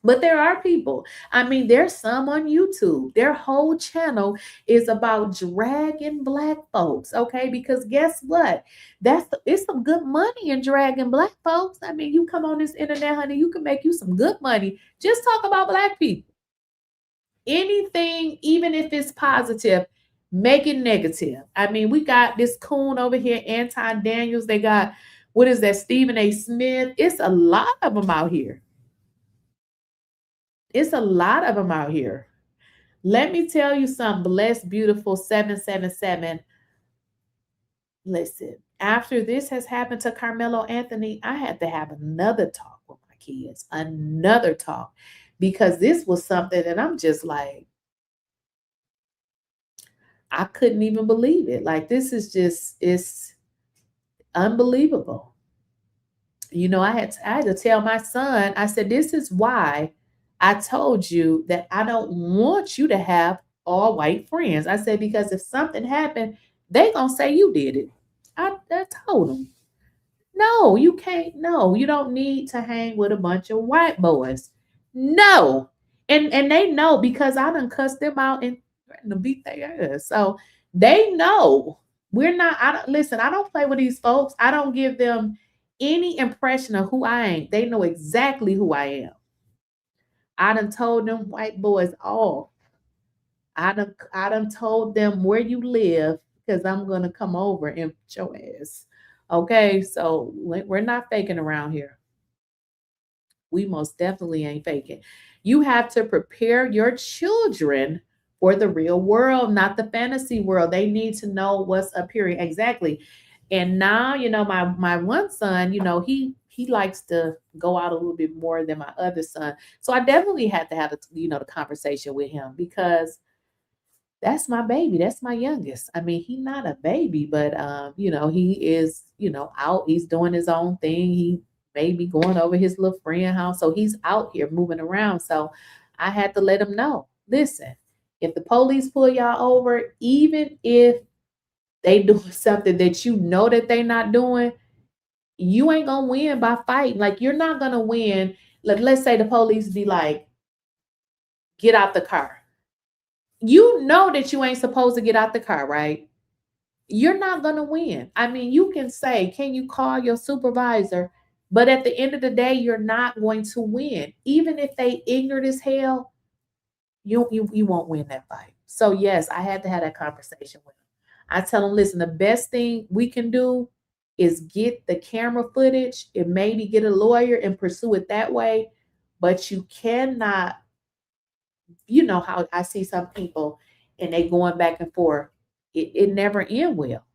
But there are people. I mean, there's some on YouTube. Their whole channel is about dragging black folks. Okay, because guess what? It's some good money in dragging black folks. I mean, you come on this internet, honey, you can make you some good money. Just talk about black people. Anything, even if it's positive, make it negative. I mean, we got this coon over here, Anton Daniels. They got, what is that, Stephen A. Smith. It's a lot of them out here. It's a lot of them out here. Let me tell you something, Blessed Beautiful 777. Listen, after this has happened to Karmelo Anthony, I had to have another talk with my kids, another talk, because this was something that I'm just like, I couldn't even believe it. Like, this is just, it's unbelievable. You know, I had to tell my son, I said, this is why I told you that I don't want you to have all white friends. I said, because if something happened, they gonna say you did it. I told them, no, you can't. No, you don't need to hang with a bunch of white boys. No. And they know, because I done cussed them out and threatened to beat their ass. So they know we're not, listen, I don't play with these folks. I don't give them any impression of who I ain't. They know exactly who I am. I done told them white boys off. I done told them where you live, because I'm gonna come over and put your ass. Okay, so we're not faking around here. We most definitely ain't faking. You have to prepare your children for the real world, not the fantasy world. They need to know what's up here. Exactly. And now, you know, my one son, you know, he likes to go out a little bit more than my other son. So I definitely had to have the conversation with him, because that's my baby. That's my youngest. I mean, he's not a baby, but he is, out. He's doing his own thing. He may be going over his little friend house. So he's out here moving around. So I had to let him know, listen, if the police pull y'all over, even if they doing something that you know that they not doing, you ain't gonna win by fighting. Like, you're not gonna win. Let's say the police be like, get out the car. You know that you ain't supposed to get out the car, right? You're not gonna win. I mean, you can say, can you call your supervisor? But at the end of the day, you're not going to win. Even if they ignorant as hell, you won't win that fight. So yes, I had to have that conversation with him. I tell him, listen, the best thing we can do is get the camera footage and maybe get a lawyer and pursue it that way. But you cannot, you know how I see some people and they going back and forth. It never end well.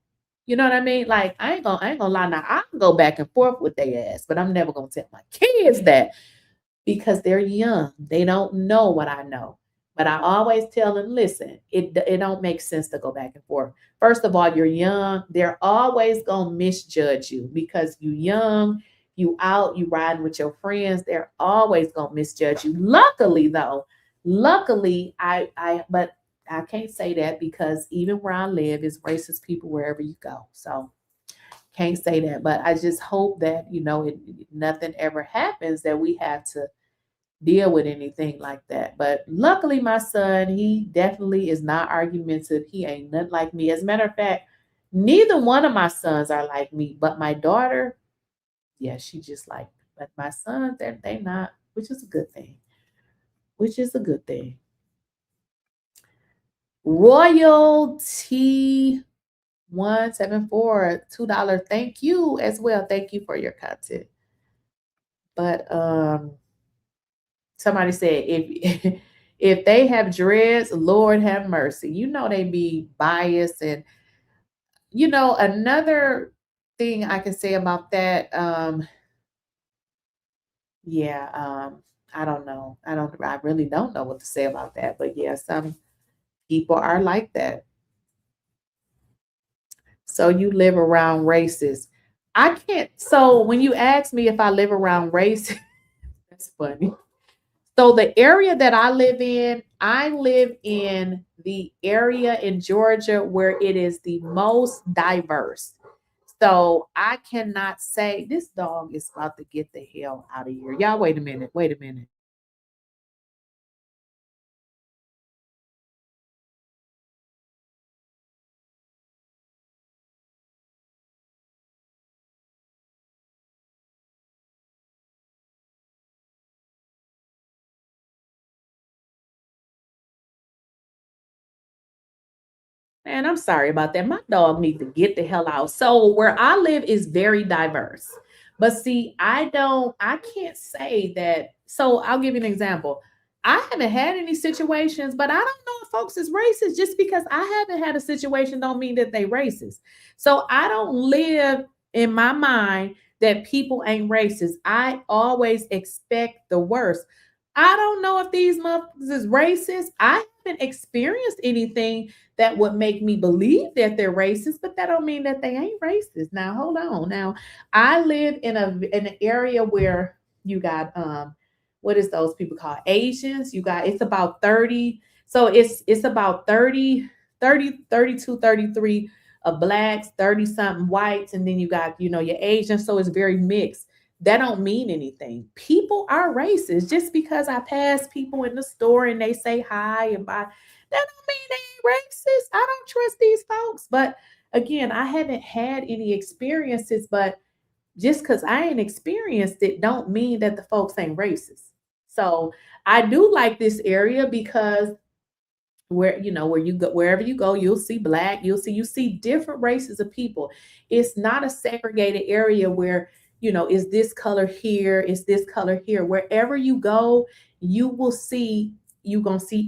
You know what I mean? Like, I ain't gonna lie now. I can go back and forth with their ass, but I'm never gonna tell my kids that, because they're young. They don't know what I know. But I always tell them, listen, it don't make sense to go back and forth. First of all, you're young. They're always going to misjudge you, because you young, you out, you riding with your friends. They're always going to misjudge you. Luckily, though, but I can't say that, because even where I live is racist people wherever you go. So can't say that. But I just hope that, nothing ever happens that we have to deal with anything like that. But luckily, my son, he definitely is not argumentative. He ain't nothing like me. As a matter of fact, neither one of my sons are like me. But my daughter, yeah, she just like me. But my sons, they not, which is a good thing. Which is a good thing. Royalty 174, $2. Thank you as well. Thank you for your content. But somebody said, if they have dreads, Lord have mercy. You know they be biased. And another thing I can say about that, I don't know. I really don't know what to say about that. But yeah, some people are like that. So you live around races. I can't. So when you ask me if I live around race, that's funny. So the area that I live in the area in Georgia where it is the most diverse. So I cannot say, this dog is about to get the hell out of here. Y'all, wait a minute. Man, I'm sorry about that. My dog needs to get the hell out. So where I live is very diverse. But see, I can't say that. So I'll give you an example. I haven't had any situations, but I don't know if folks is racist. Just because I haven't had a situation don't mean that they racist. So I don't live in my mind that people ain't racist. I always expect the worst. I don't know if these motherfuckers is racist. I haven't experienced anything that would make me believe that they're racist, but that don't mean that they ain't racist. Now, hold on. Now, I live in an area where you got what is those people called? Asians. You got it's about 30. So it's about 32, 33 of blacks, 30 something whites, and then you got, your Asians. So it's very mixed. That don't mean anything. People are racist. Just because I pass people in the store and they say hi and bye, that don't mean they ain't racist. I don't trust these folks. But again, I haven't had any experiences, but just because I ain't experienced it don't mean that the folks ain't racist. So I do like this area because where you go, wherever you go, you'll see black, you see different races of people. It's not a segregated area where is this color here, is this color here. Wherever you go, you're gonna see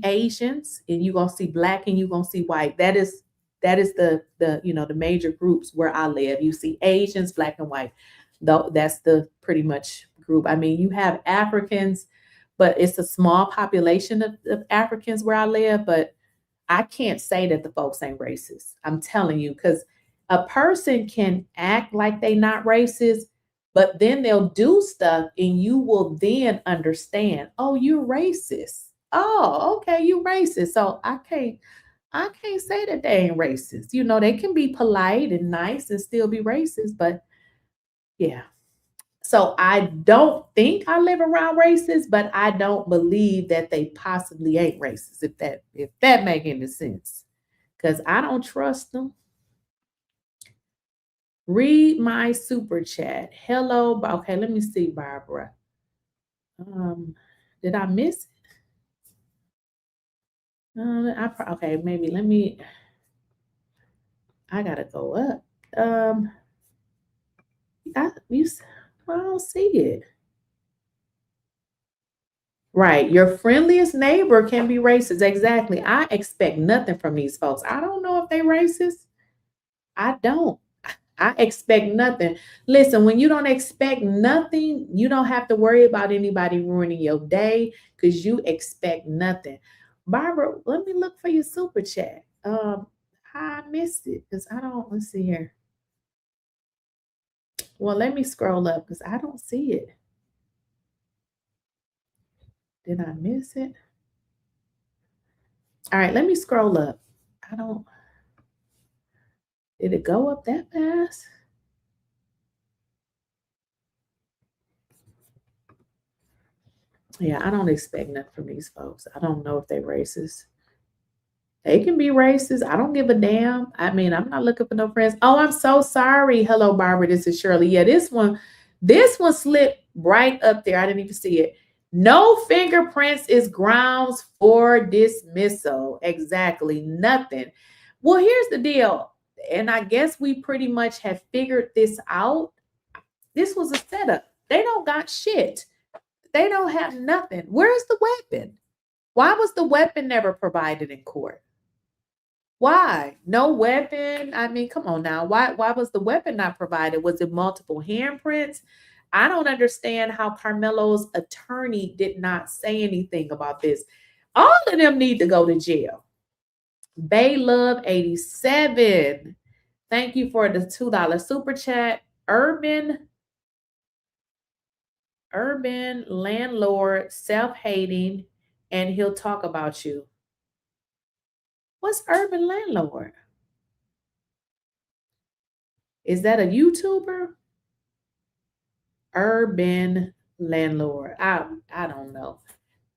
Asians, and you're gonna see black, and you're gonna see white. That is the major groups where I live. You see Asians, black, and white. Though that's the pretty much group. I mean, you have Africans, but it's a small population of Africans where I live. But I can't say that the folks ain't racist. I'm telling you, because a person can act like they not racist, but then they'll do stuff and you will then understand, oh, you're racist. Oh, okay, you racist. So I can't say that they ain't racist. They can be polite and nice and still be racist, but yeah. So I don't think I live around racists, but I don't believe that they possibly ain't racist, if that make any sense. Because I don't trust them. Read my super chat. Hello. Okay, let me see, Barbara. Did I miss it? Okay, maybe let me. I gotta go up. I don't see it. Right, your friendliest neighbor can be racist. Exactly. I expect nothing from these folks. I don't know if they racist. I don't. I expect nothing. Listen, when you don't expect nothing, you don't have to worry about anybody ruining your day because you expect nothing. Barbara, let me look for your super chat. I missed it because I don't. Let's see here. Well, let me scroll up because I don't see it. Did I miss it? All right, let me scroll up. Did it go up that fast? Yeah, I don't expect nothing from these folks. I don't know if they're racist. They can be racist. I don't give a damn. I mean, I'm not looking for no friends. Oh, I'm so sorry. Hello, Barbara. This is Shirley. Yeah, this one slipped right up there. I didn't even see it. No fingerprints is grounds for dismissal. Exactly. Nothing. Well, here's the deal. And I guess we pretty much have figured this out. This was a setup. They don't got shit. They don't have nothing. Where's the weapon? Why was the weapon never provided in court? Why? No weapon? I mean, come on now. Why was the weapon not provided? Was it multiple handprints? I don't understand how Karmelo's attorney did not say anything about this. All of them need to go to jail. Bay Love 87. Thank you for the $2 super chat. Urban landlord, self-hating, and he'll talk about you. What's urban landlord? Is that a YouTuber? Urban landlord. I don't know.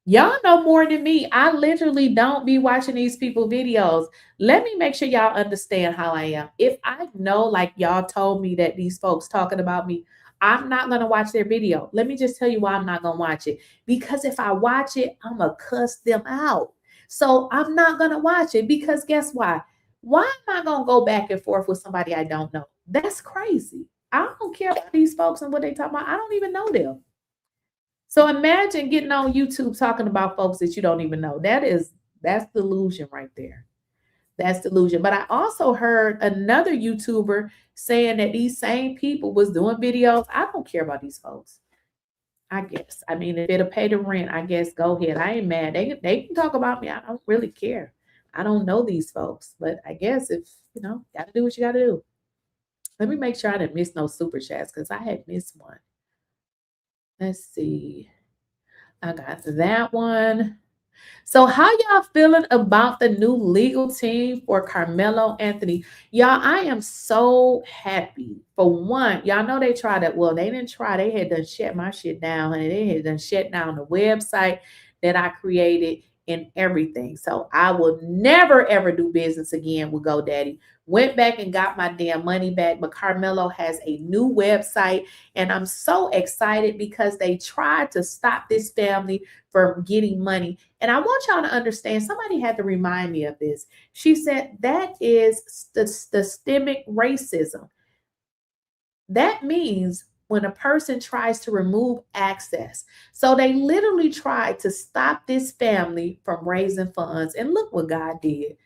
Y'all know more than me. I literally don't be watching these people videos. Let me make sure y'all understand how I am. If I know, like y'all told me that these folks talking about me, I'm not going to watch their video. Let me just tell you why I'm not going to watch it. Because if I watch it, I'm going to cuss them out. So I'm not going to watch it because guess why? Why am I going to go back and forth with somebody I don't know? That's crazy. I don't care about these folks and what they talk about. I don't even know them. So imagine getting on YouTube talking about folks that you don't even know. That's delusion right there. That's delusion. But I also heard another YouTuber saying that these same people was doing videos. I don't care about these folks. I guess. I mean, if it'll pay the rent, I guess go ahead. I ain't mad. They can talk about me. I don't really care. I don't know these folks. But I guess if, gotta do what you gotta do. Let me make sure I didn't miss no super chats because I had missed one. Let's see. I got that one. So how y'all feeling about the new legal team for Karmelo Anthony? Y'all, I am so happy. For one, y'all know they tried it. Well, they didn't try. They had done shut my shit down. And they had done shut down the website that I created and everything. So I will never, ever do business again with GoDaddy. Went back and got my damn money back. But Karmelo has a new website. And I'm so excited because they tried to stop this family from getting money. And I want y'all to understand, somebody had to remind me of this. She said that is systemic racism. That means when a person tries to remove access. So they literally tried to stop this family from raising funds. And look what God did.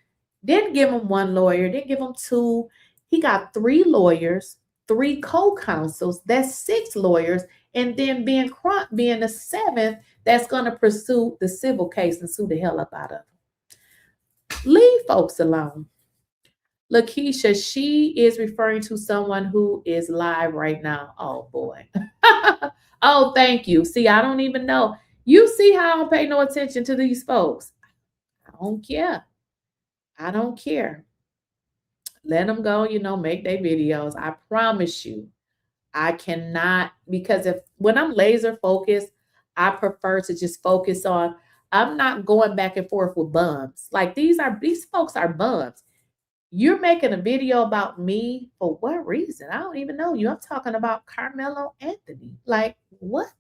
Didn't give him one lawyer, didn't give him two. He got 3 lawyers, 3 co-counsels. That's 6 lawyers. And then Ben Crump being the 7th that's going to pursue the civil case and sue the hell up out of them. Leave folks alone. Lakeysha, she is referring to someone who is live right now. Oh, boy. Oh, thank you. See, I don't even know. You see how I don't pay no attention to these folks. I don't care. I don't care. Let them go, make their videos. I promise you. I cannot, because when I'm laser focused, I prefer to just focus on, I'm not going back and forth with bums. Like these folks are bums. You're making a video about me for what reason? I don't even know you. I'm talking about Karmelo Anthony. Like what?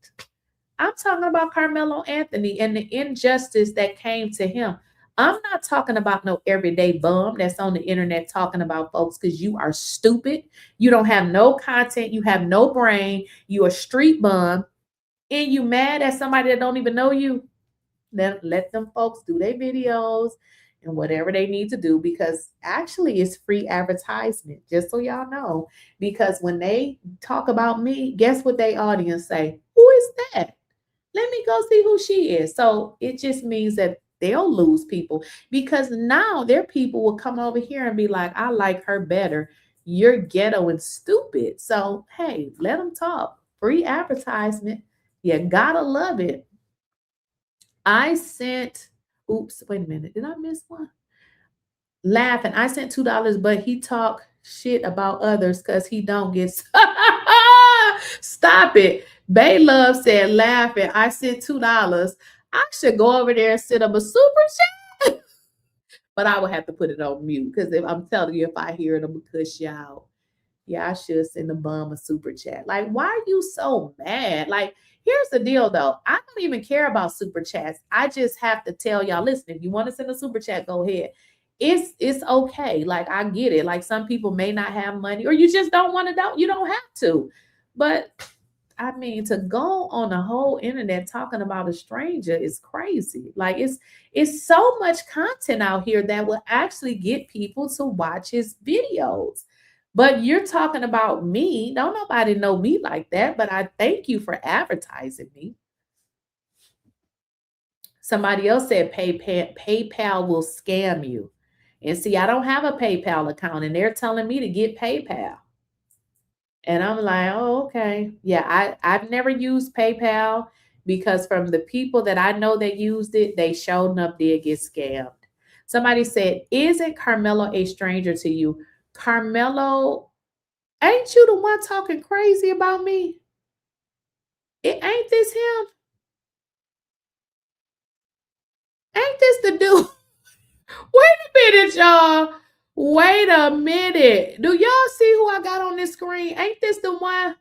I'm talking about Karmelo Anthony and the injustice that came to him. I'm not talking about no everyday bum that's on the internet talking about folks because you are stupid. You don't have no content. You have no brain. You a street bum. And you mad at somebody that don't even know you. Then let them folks do their videos and whatever they need to do, because actually it's free advertisement, just so y'all know. Because when they talk about me, guess what they audience say? Who is that? Let me go see who she is. So it just means that they'll lose people, because now their people will come over here and be like, I like her better. You're ghetto and stupid. So, hey, let them talk. Free advertisement. You gotta love it. I sent, oops, wait a minute. Did I miss one? Laughing. I sent $2, but he talk shit about others because he don't get. Stop it. Bay Love said, laughing. I sent $2. I should go over there and set up a super chat. But I would have to put it on mute, because if I'm telling you, if I hear it, I'm going to cuss you out. Yeah, I should send a bum a super chat. Like, why are you so mad? Like, here's the deal, though. I don't even care about super chats. I just have to tell y'all, listen, if you want to send a super chat, go ahead. It's okay. Like, I get it. Like, some people may not have money, or you just don't want to, you don't have to. But I mean, to go on the whole internet talking about a stranger is crazy. Like, it's so much content out here that will actually get people to watch his videos. But you're talking about me. Don't nobody know me like that, but I thank you for advertising me. Somebody else said PayPal will scam you. And see, I don't have a PayPal account, and they're telling me to get PayPal. And I'm like, oh, okay. Yeah, I've never used PayPal, because from the people that I know that used it, they showed up did get scammed. Somebody said, isn't Karmelo a stranger to you? Karmelo, ain't you the one talking crazy about me? Ain't this him? Ain't this the dude? Wait a minute, y'all. Wait a minute. Do y'all see who I got on this screen? Ain't this the one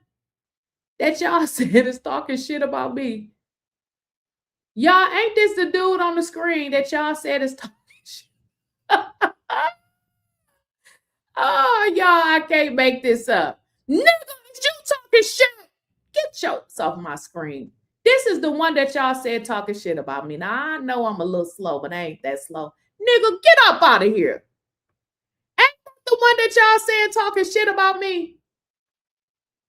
that y'all said is talking shit about me? Y'all, ain't this the dude on the screen that y'all said is talking shit? Oh, y'all, I can't make this up. Nigga, you talking shit. Get your off my screen. This is the one that y'all said talking shit about me. Now, I know I'm a little slow, but I ain't that slow. Nigga, get up out of here. Ain't that the one that y'all said talking shit about me?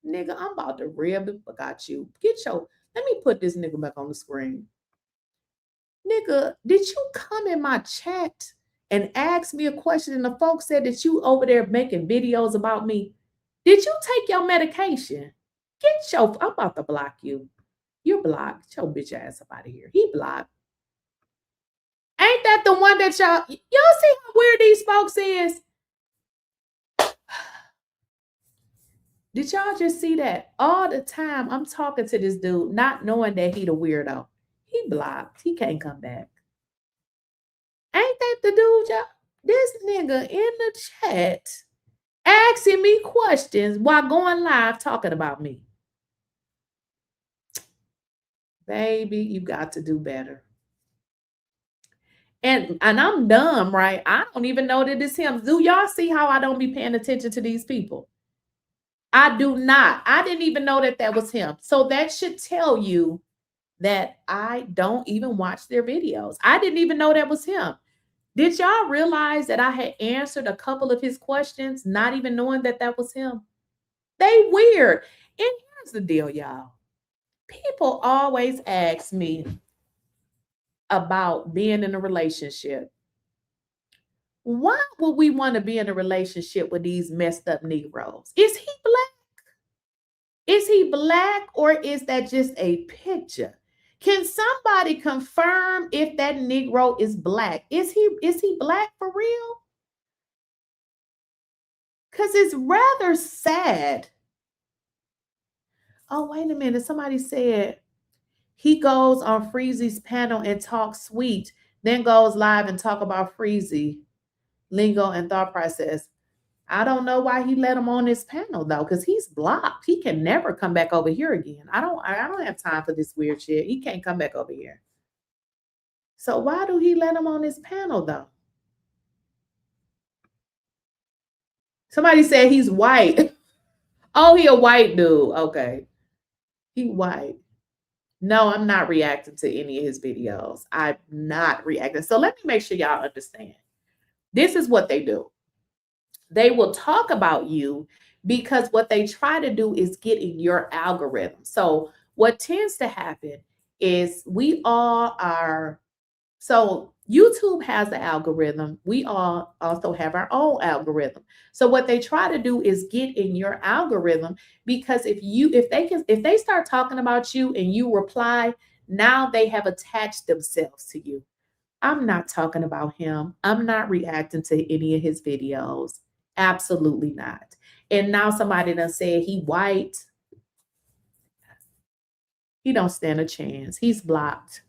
Nigga, I'm about to rib it, but got you. Let me put this nigga back on the screen. Nigga, did you come in my chat and ask me a question and the folks said that you over there making videos about me? Did you take your medication? I'm about to block you. You're blocked. Get your bitch ass up out of here. He blocked. Ain't that the one that y'all see how weird these folks is? Did y'all just see that? All the time I'm talking to this dude, not knowing that he the weirdo. He blocked. He can't come back. Ain't that the dude, y'all? This nigga in the chat asking me questions while going live talking about me. Baby, you got to do better. And I'm dumb, right? I don't even know that it's him. Do y'all see how I don't be paying attention to these people? I do not. I didn't even know that was him. So that should tell you that I don't even watch their videos. I didn't even know that was him. Did y'all realize that I had answered a couple of his questions, not even knowing that was him? They weird. And here's the deal, y'all. People always ask me about being in a relationship. Why would we want to be in a relationship with these messed up Negroes? Is he black? Is he black, or is that just a picture? Can somebody confirm if that Negro is black? Is he black for real? Because it's rather sad. Oh, wait a minute. Somebody said he goes on 𝐟𝐸ZZ's panel and talks sweet, then goes live and talk about 𝐟𝐸ZZ lingo and thought process. I don't know why he let him on his panel though, because he's blocked. He can never come back over here again. I don't have time for this weird shit. He can't come back over here. So why do he let him on his panel though? Somebody said he's white. Oh, he a white dude. Okay. He white. No, I'm not reacting to any of his videos. I'm not reacting. So let me make sure y'all understand. This is what they do. They will talk about you because what they try to do is get in your algorithm. So what tends to happen is we all are, so YouTube has the algorithm. We all also have our own algorithm. So what they try to do is get in your algorithm, because if they start talking about you and you reply, now they have attached themselves to you. I'm not talking about him. I'm not reacting to any of his videos. Absolutely not. And now somebody done said he white. He don't stand a chance. He's blocked.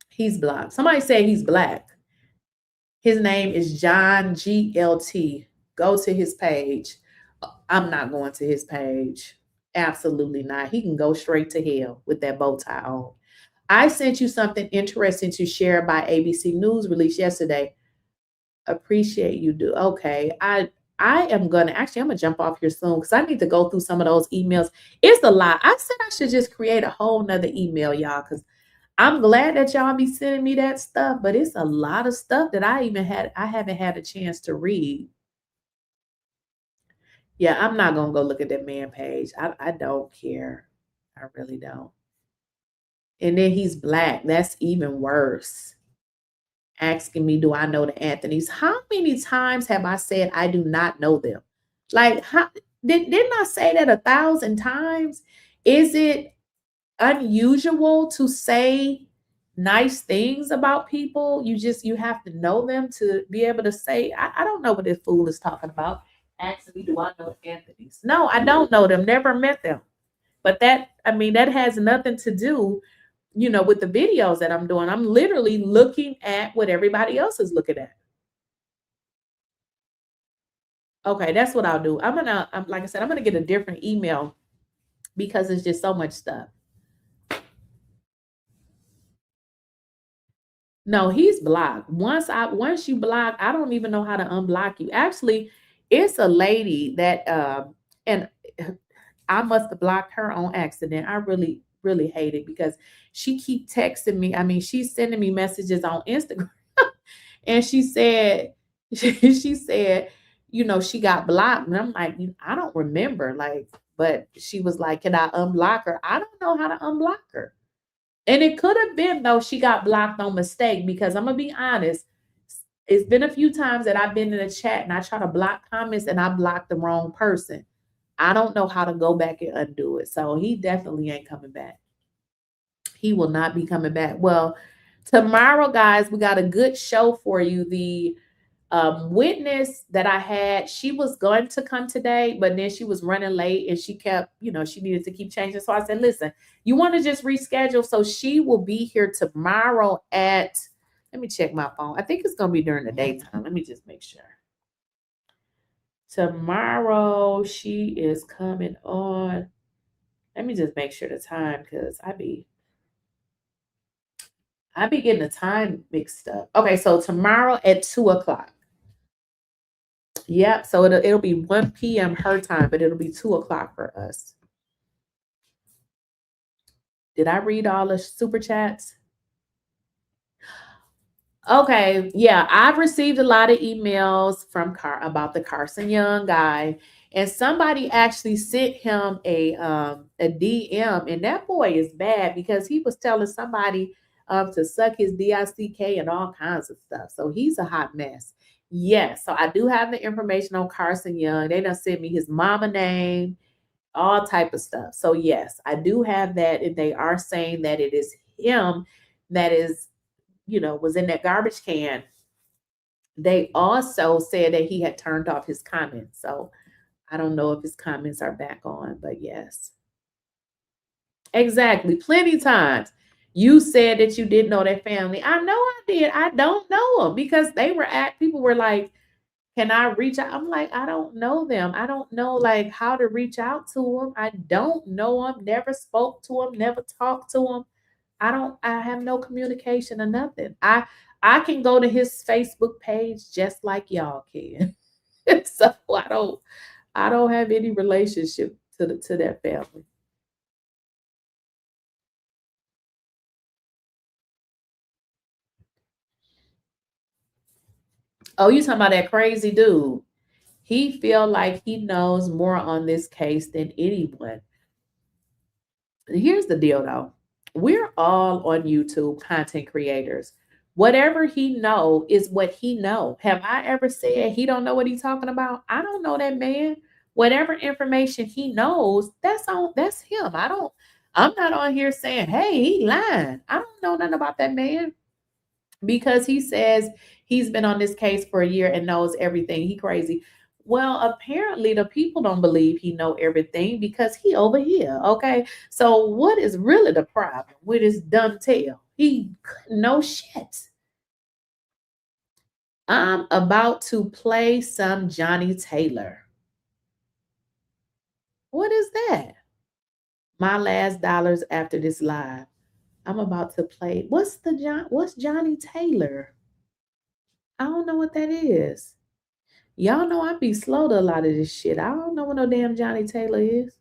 He's blocked. Somebody said he's black. His name is John GLT. Go to his page. I'm not going to his page. Absolutely not. He can go straight to hell with that bow tie on. I sent you something interesting to share by ABC News released yesterday. Appreciate you do. Okay. I'm gonna jump off here soon because I need to go through some of those emails. It's a lot. I said I should just create a whole nother email, y'all, because I'm glad that y'all be sending me that stuff, but it's a lot of stuff that I haven't had a chance to read. Yeah, I'm not gonna go look at that man page. I don't care. I really don't. And then he's black. That's even worse. Asking me, do I know the Anthonys? How many times have I said I do not know them? Like, didn't I say that 1,000 times? Is it unusual to say nice things about people? You have to know them to be able to say, I don't know what this fool is talking about. Asking me, do I know the Anthonys? No, I don't know them. Never met them. But that has nothing to do, with the videos that I'm doing. I'm literally looking at what everybody else is looking at. Okay, that's what I'll do. Like I said, I'm gonna get a different email because it's just so much stuff. No, he's blocked. Once you block, I don't even know how to unblock you. Actually, it's a lady that and I must have blocked her on accident. I really, really hate it because she keep texting me. I mean, she's sending me messages on Instagram, and she said, she said, you know, she got blocked, and I'm like, I don't remember, like, but she was like, can I unblock her? I don't know how to unblock her. And it could have been, though, she got blocked on mistake, because I'm going to be honest. It's been a few times that I've been in a chat and I try to block comments and I blocked the wrong person. I don't know how to go back and undo it. So he definitely ain't coming back. He will not be coming back. Well, tomorrow, guys, we got a good show for you. The witness that I had, she was going to come today, but then she was running late and she kept, you know, she needed to keep changing. So I said, listen, you want to just reschedule? So she will be here tomorrow at, let me check my phone. I think it's going to be during the daytime. Let me just make sure. Tomorrow she is coming on. Let me just make sure the time, because I be getting the time mixed up. Okay, so tomorrow at 2:00. Yep. So it'll be 1 p.m. her time, but it'll be 2:00 for us. Did I read all the super chats? Okay. Yeah, I've received a lot of emails from about the Carson Young guy, and somebody actually sent him a DM, and that boy is bad because he was telling somebody to suck his DICK and all kinds of stuff. So he's a hot mess. Yes, so I do have the information on Carson Young. They done sent me his mama name, all type of stuff. So yes, I do have that, and they are saying that it is him that is, you know, was in that garbage can. They also said that he had turned off his comments. So I don't know if his comments are back on, but yes. Exactly. Plenty times. You said that you didn't know that family. I know I did. I don't know them because people were like, can I reach out? I'm like, I don't know them. I don't know like how to reach out to them. I don't know them. Never spoke to them. Never talked to them. I have no communication or nothing. I can go to his Facebook page just like y'all can. So I don't have any relationship to that family. Oh, you talking about that crazy dude? He feel like he knows more on this case than anyone. Here's the deal, though. We're all on YouTube content creators. Whatever he know is what he know. Have I ever said he don't know what he's talking about? I don't know that man. Whatever information he knows, that's him. I'm not on here saying, hey, he lying. I don't know nothing about that man, because he says he's been on this case for a year and knows everything. He crazy. Well, apparently the people don't believe he know everything because he over here. Okay. So what is really the problem with his dumb tail? He know shit. I'm about to play some Johnny Taylor. What is that? My last dollars after this live. I'm about to play. What's Johnny Taylor? I don't know what that is. Y'all know I be slow to a lot of this shit. I don't know what no damn Johnny Taylor is.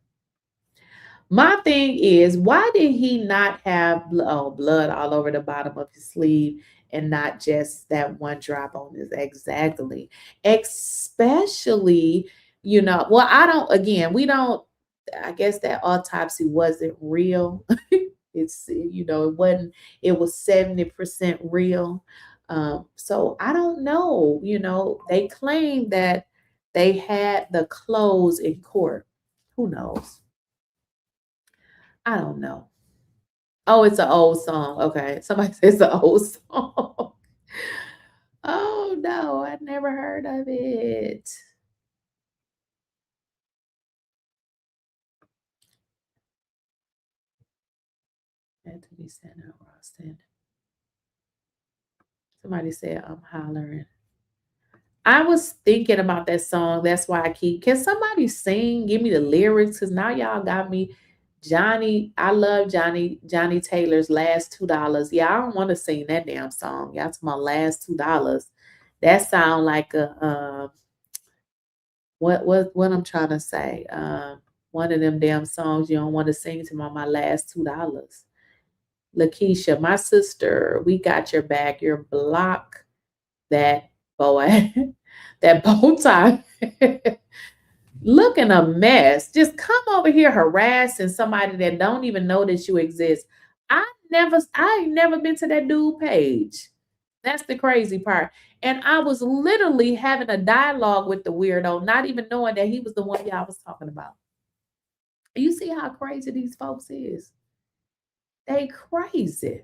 My thing is, why did he not have blood all over the bottom of his sleeve and not just that one drop on his? Exactly. Especially, we don't, I guess that autopsy wasn't real. It was 70% real. So I don't know, they claim that they had the clothes in court. Who knows? I don't know. Oh, it's an old song. Okay. Somebody says it's an old song. Oh no, I'd never heard of it. Anthony Santa Austin. Somebody said I'm hollering. I was thinking about that song. That's why can somebody sing? Give me the lyrics, because now y'all got me Johnny, I love Johnny Taylor's Last $2. Yeah, I don't want to sing that damn song. Y'all to my last $2. That sound like a what I'm trying to say. One of them damn songs you don't want to sing to my last $2. Lakeysha, my sister, we got your back. Your block that boy, that bow tie. Looking a mess. Just come over here harassing somebody that don't even know that you exist. I ain't never been to that dude page. That's the crazy part. And I was literally having a dialogue with the weirdo, not even knowing that he was the one y'all was talking about. You see how crazy these folks is? They crazy.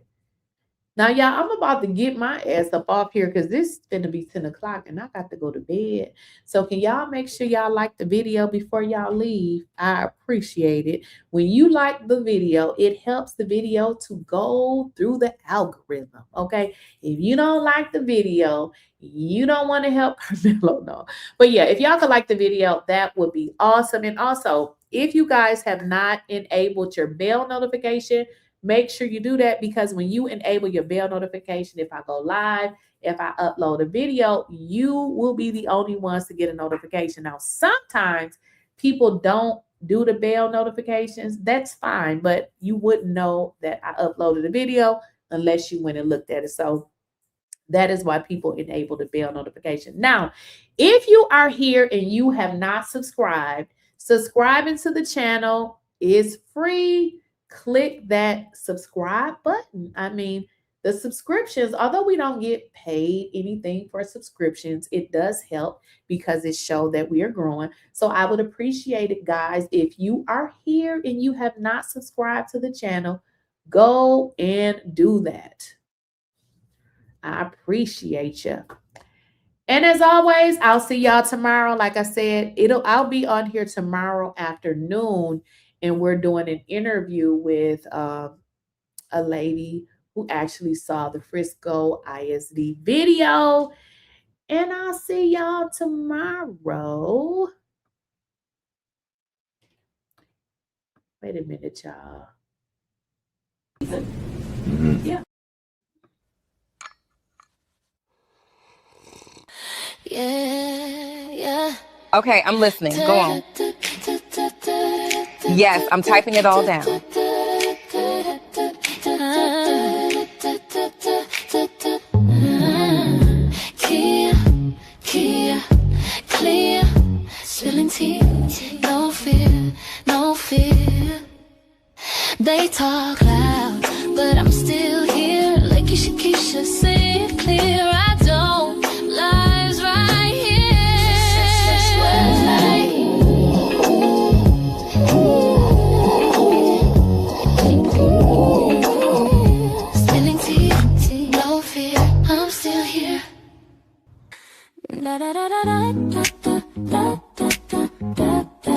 Now, y'all, I'm about to get my ass up off here because this is going to be 10 o'clock and I got to go to bed. So can y'all make sure y'all like the video before y'all leave? I appreciate it. When you like the video, it helps the video to go through the algorithm, okay? If you don't like the video, you don't want to help Karmelo, no. But yeah, if y'all could like the video, that would be awesome. And also, if you guys have not enabled your bell notification, make sure you do that, because when you enable your bell notification, if I go live, if I upload a video, you will be the only ones to get a notification. Now, sometimes people don't do the bell notifications. That's fine, but you wouldn't know that I uploaded a video unless you went and looked at it. So that is why people enable the bell notification. Now, if you are here and you have not subscribed, subscribing to the channel is free. Click that subscribe button. I mean, the subscriptions, although we don't get paid anything for subscriptions, it does help because it shows that we are growing. So I would appreciate it, guys. If you are here and you have not subscribed to the channel, go and do that. I appreciate you. And as always, I'll see y'all tomorrow. Like I said, I'll be on here tomorrow afternoon. And we're doing an interview with a lady who actually saw the Frisco ISD video. And I'll see y'all tomorrow. Wait a minute, y'all. Yeah. Yeah. Okay, I'm listening. Go on. Yes, I'm typing it all down. Clear, spilling tea, no fear. They talk loud, but I'm still here. Lakeysha Keysha, say it clear. I don't lies right here. Spilling tea, no fear. I'm still here. Da da da da da da da da da da da.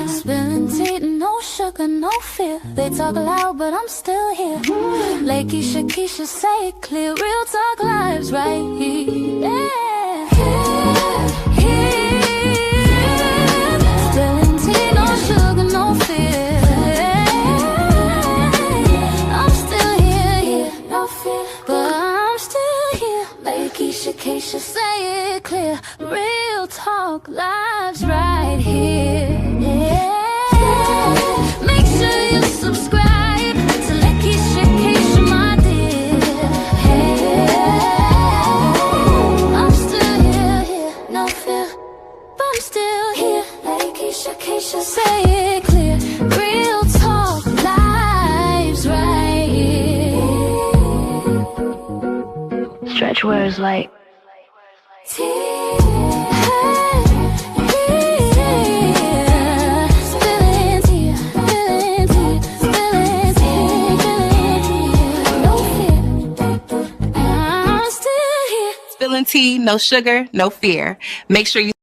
Spilling tea, no sugar, no fear. They talk loud, but I'm still here. Lakeysha Keysha, say it clear. Real talk lives right here. Yeah. Spilling tea, no sugar, no fear. I'm still here, no fear, but I'm still here. Lakeysha Keysha, say it clear. Real talk lives right here. Make sure you subscribe to Lakeysha Keysha, my dear. I'm still here, no fear, but I'm still here. Lakeysha Keysha, say it clear. Real talk lives right here. Stretch words like Spilling tea, no sugar, no fear. Make sure you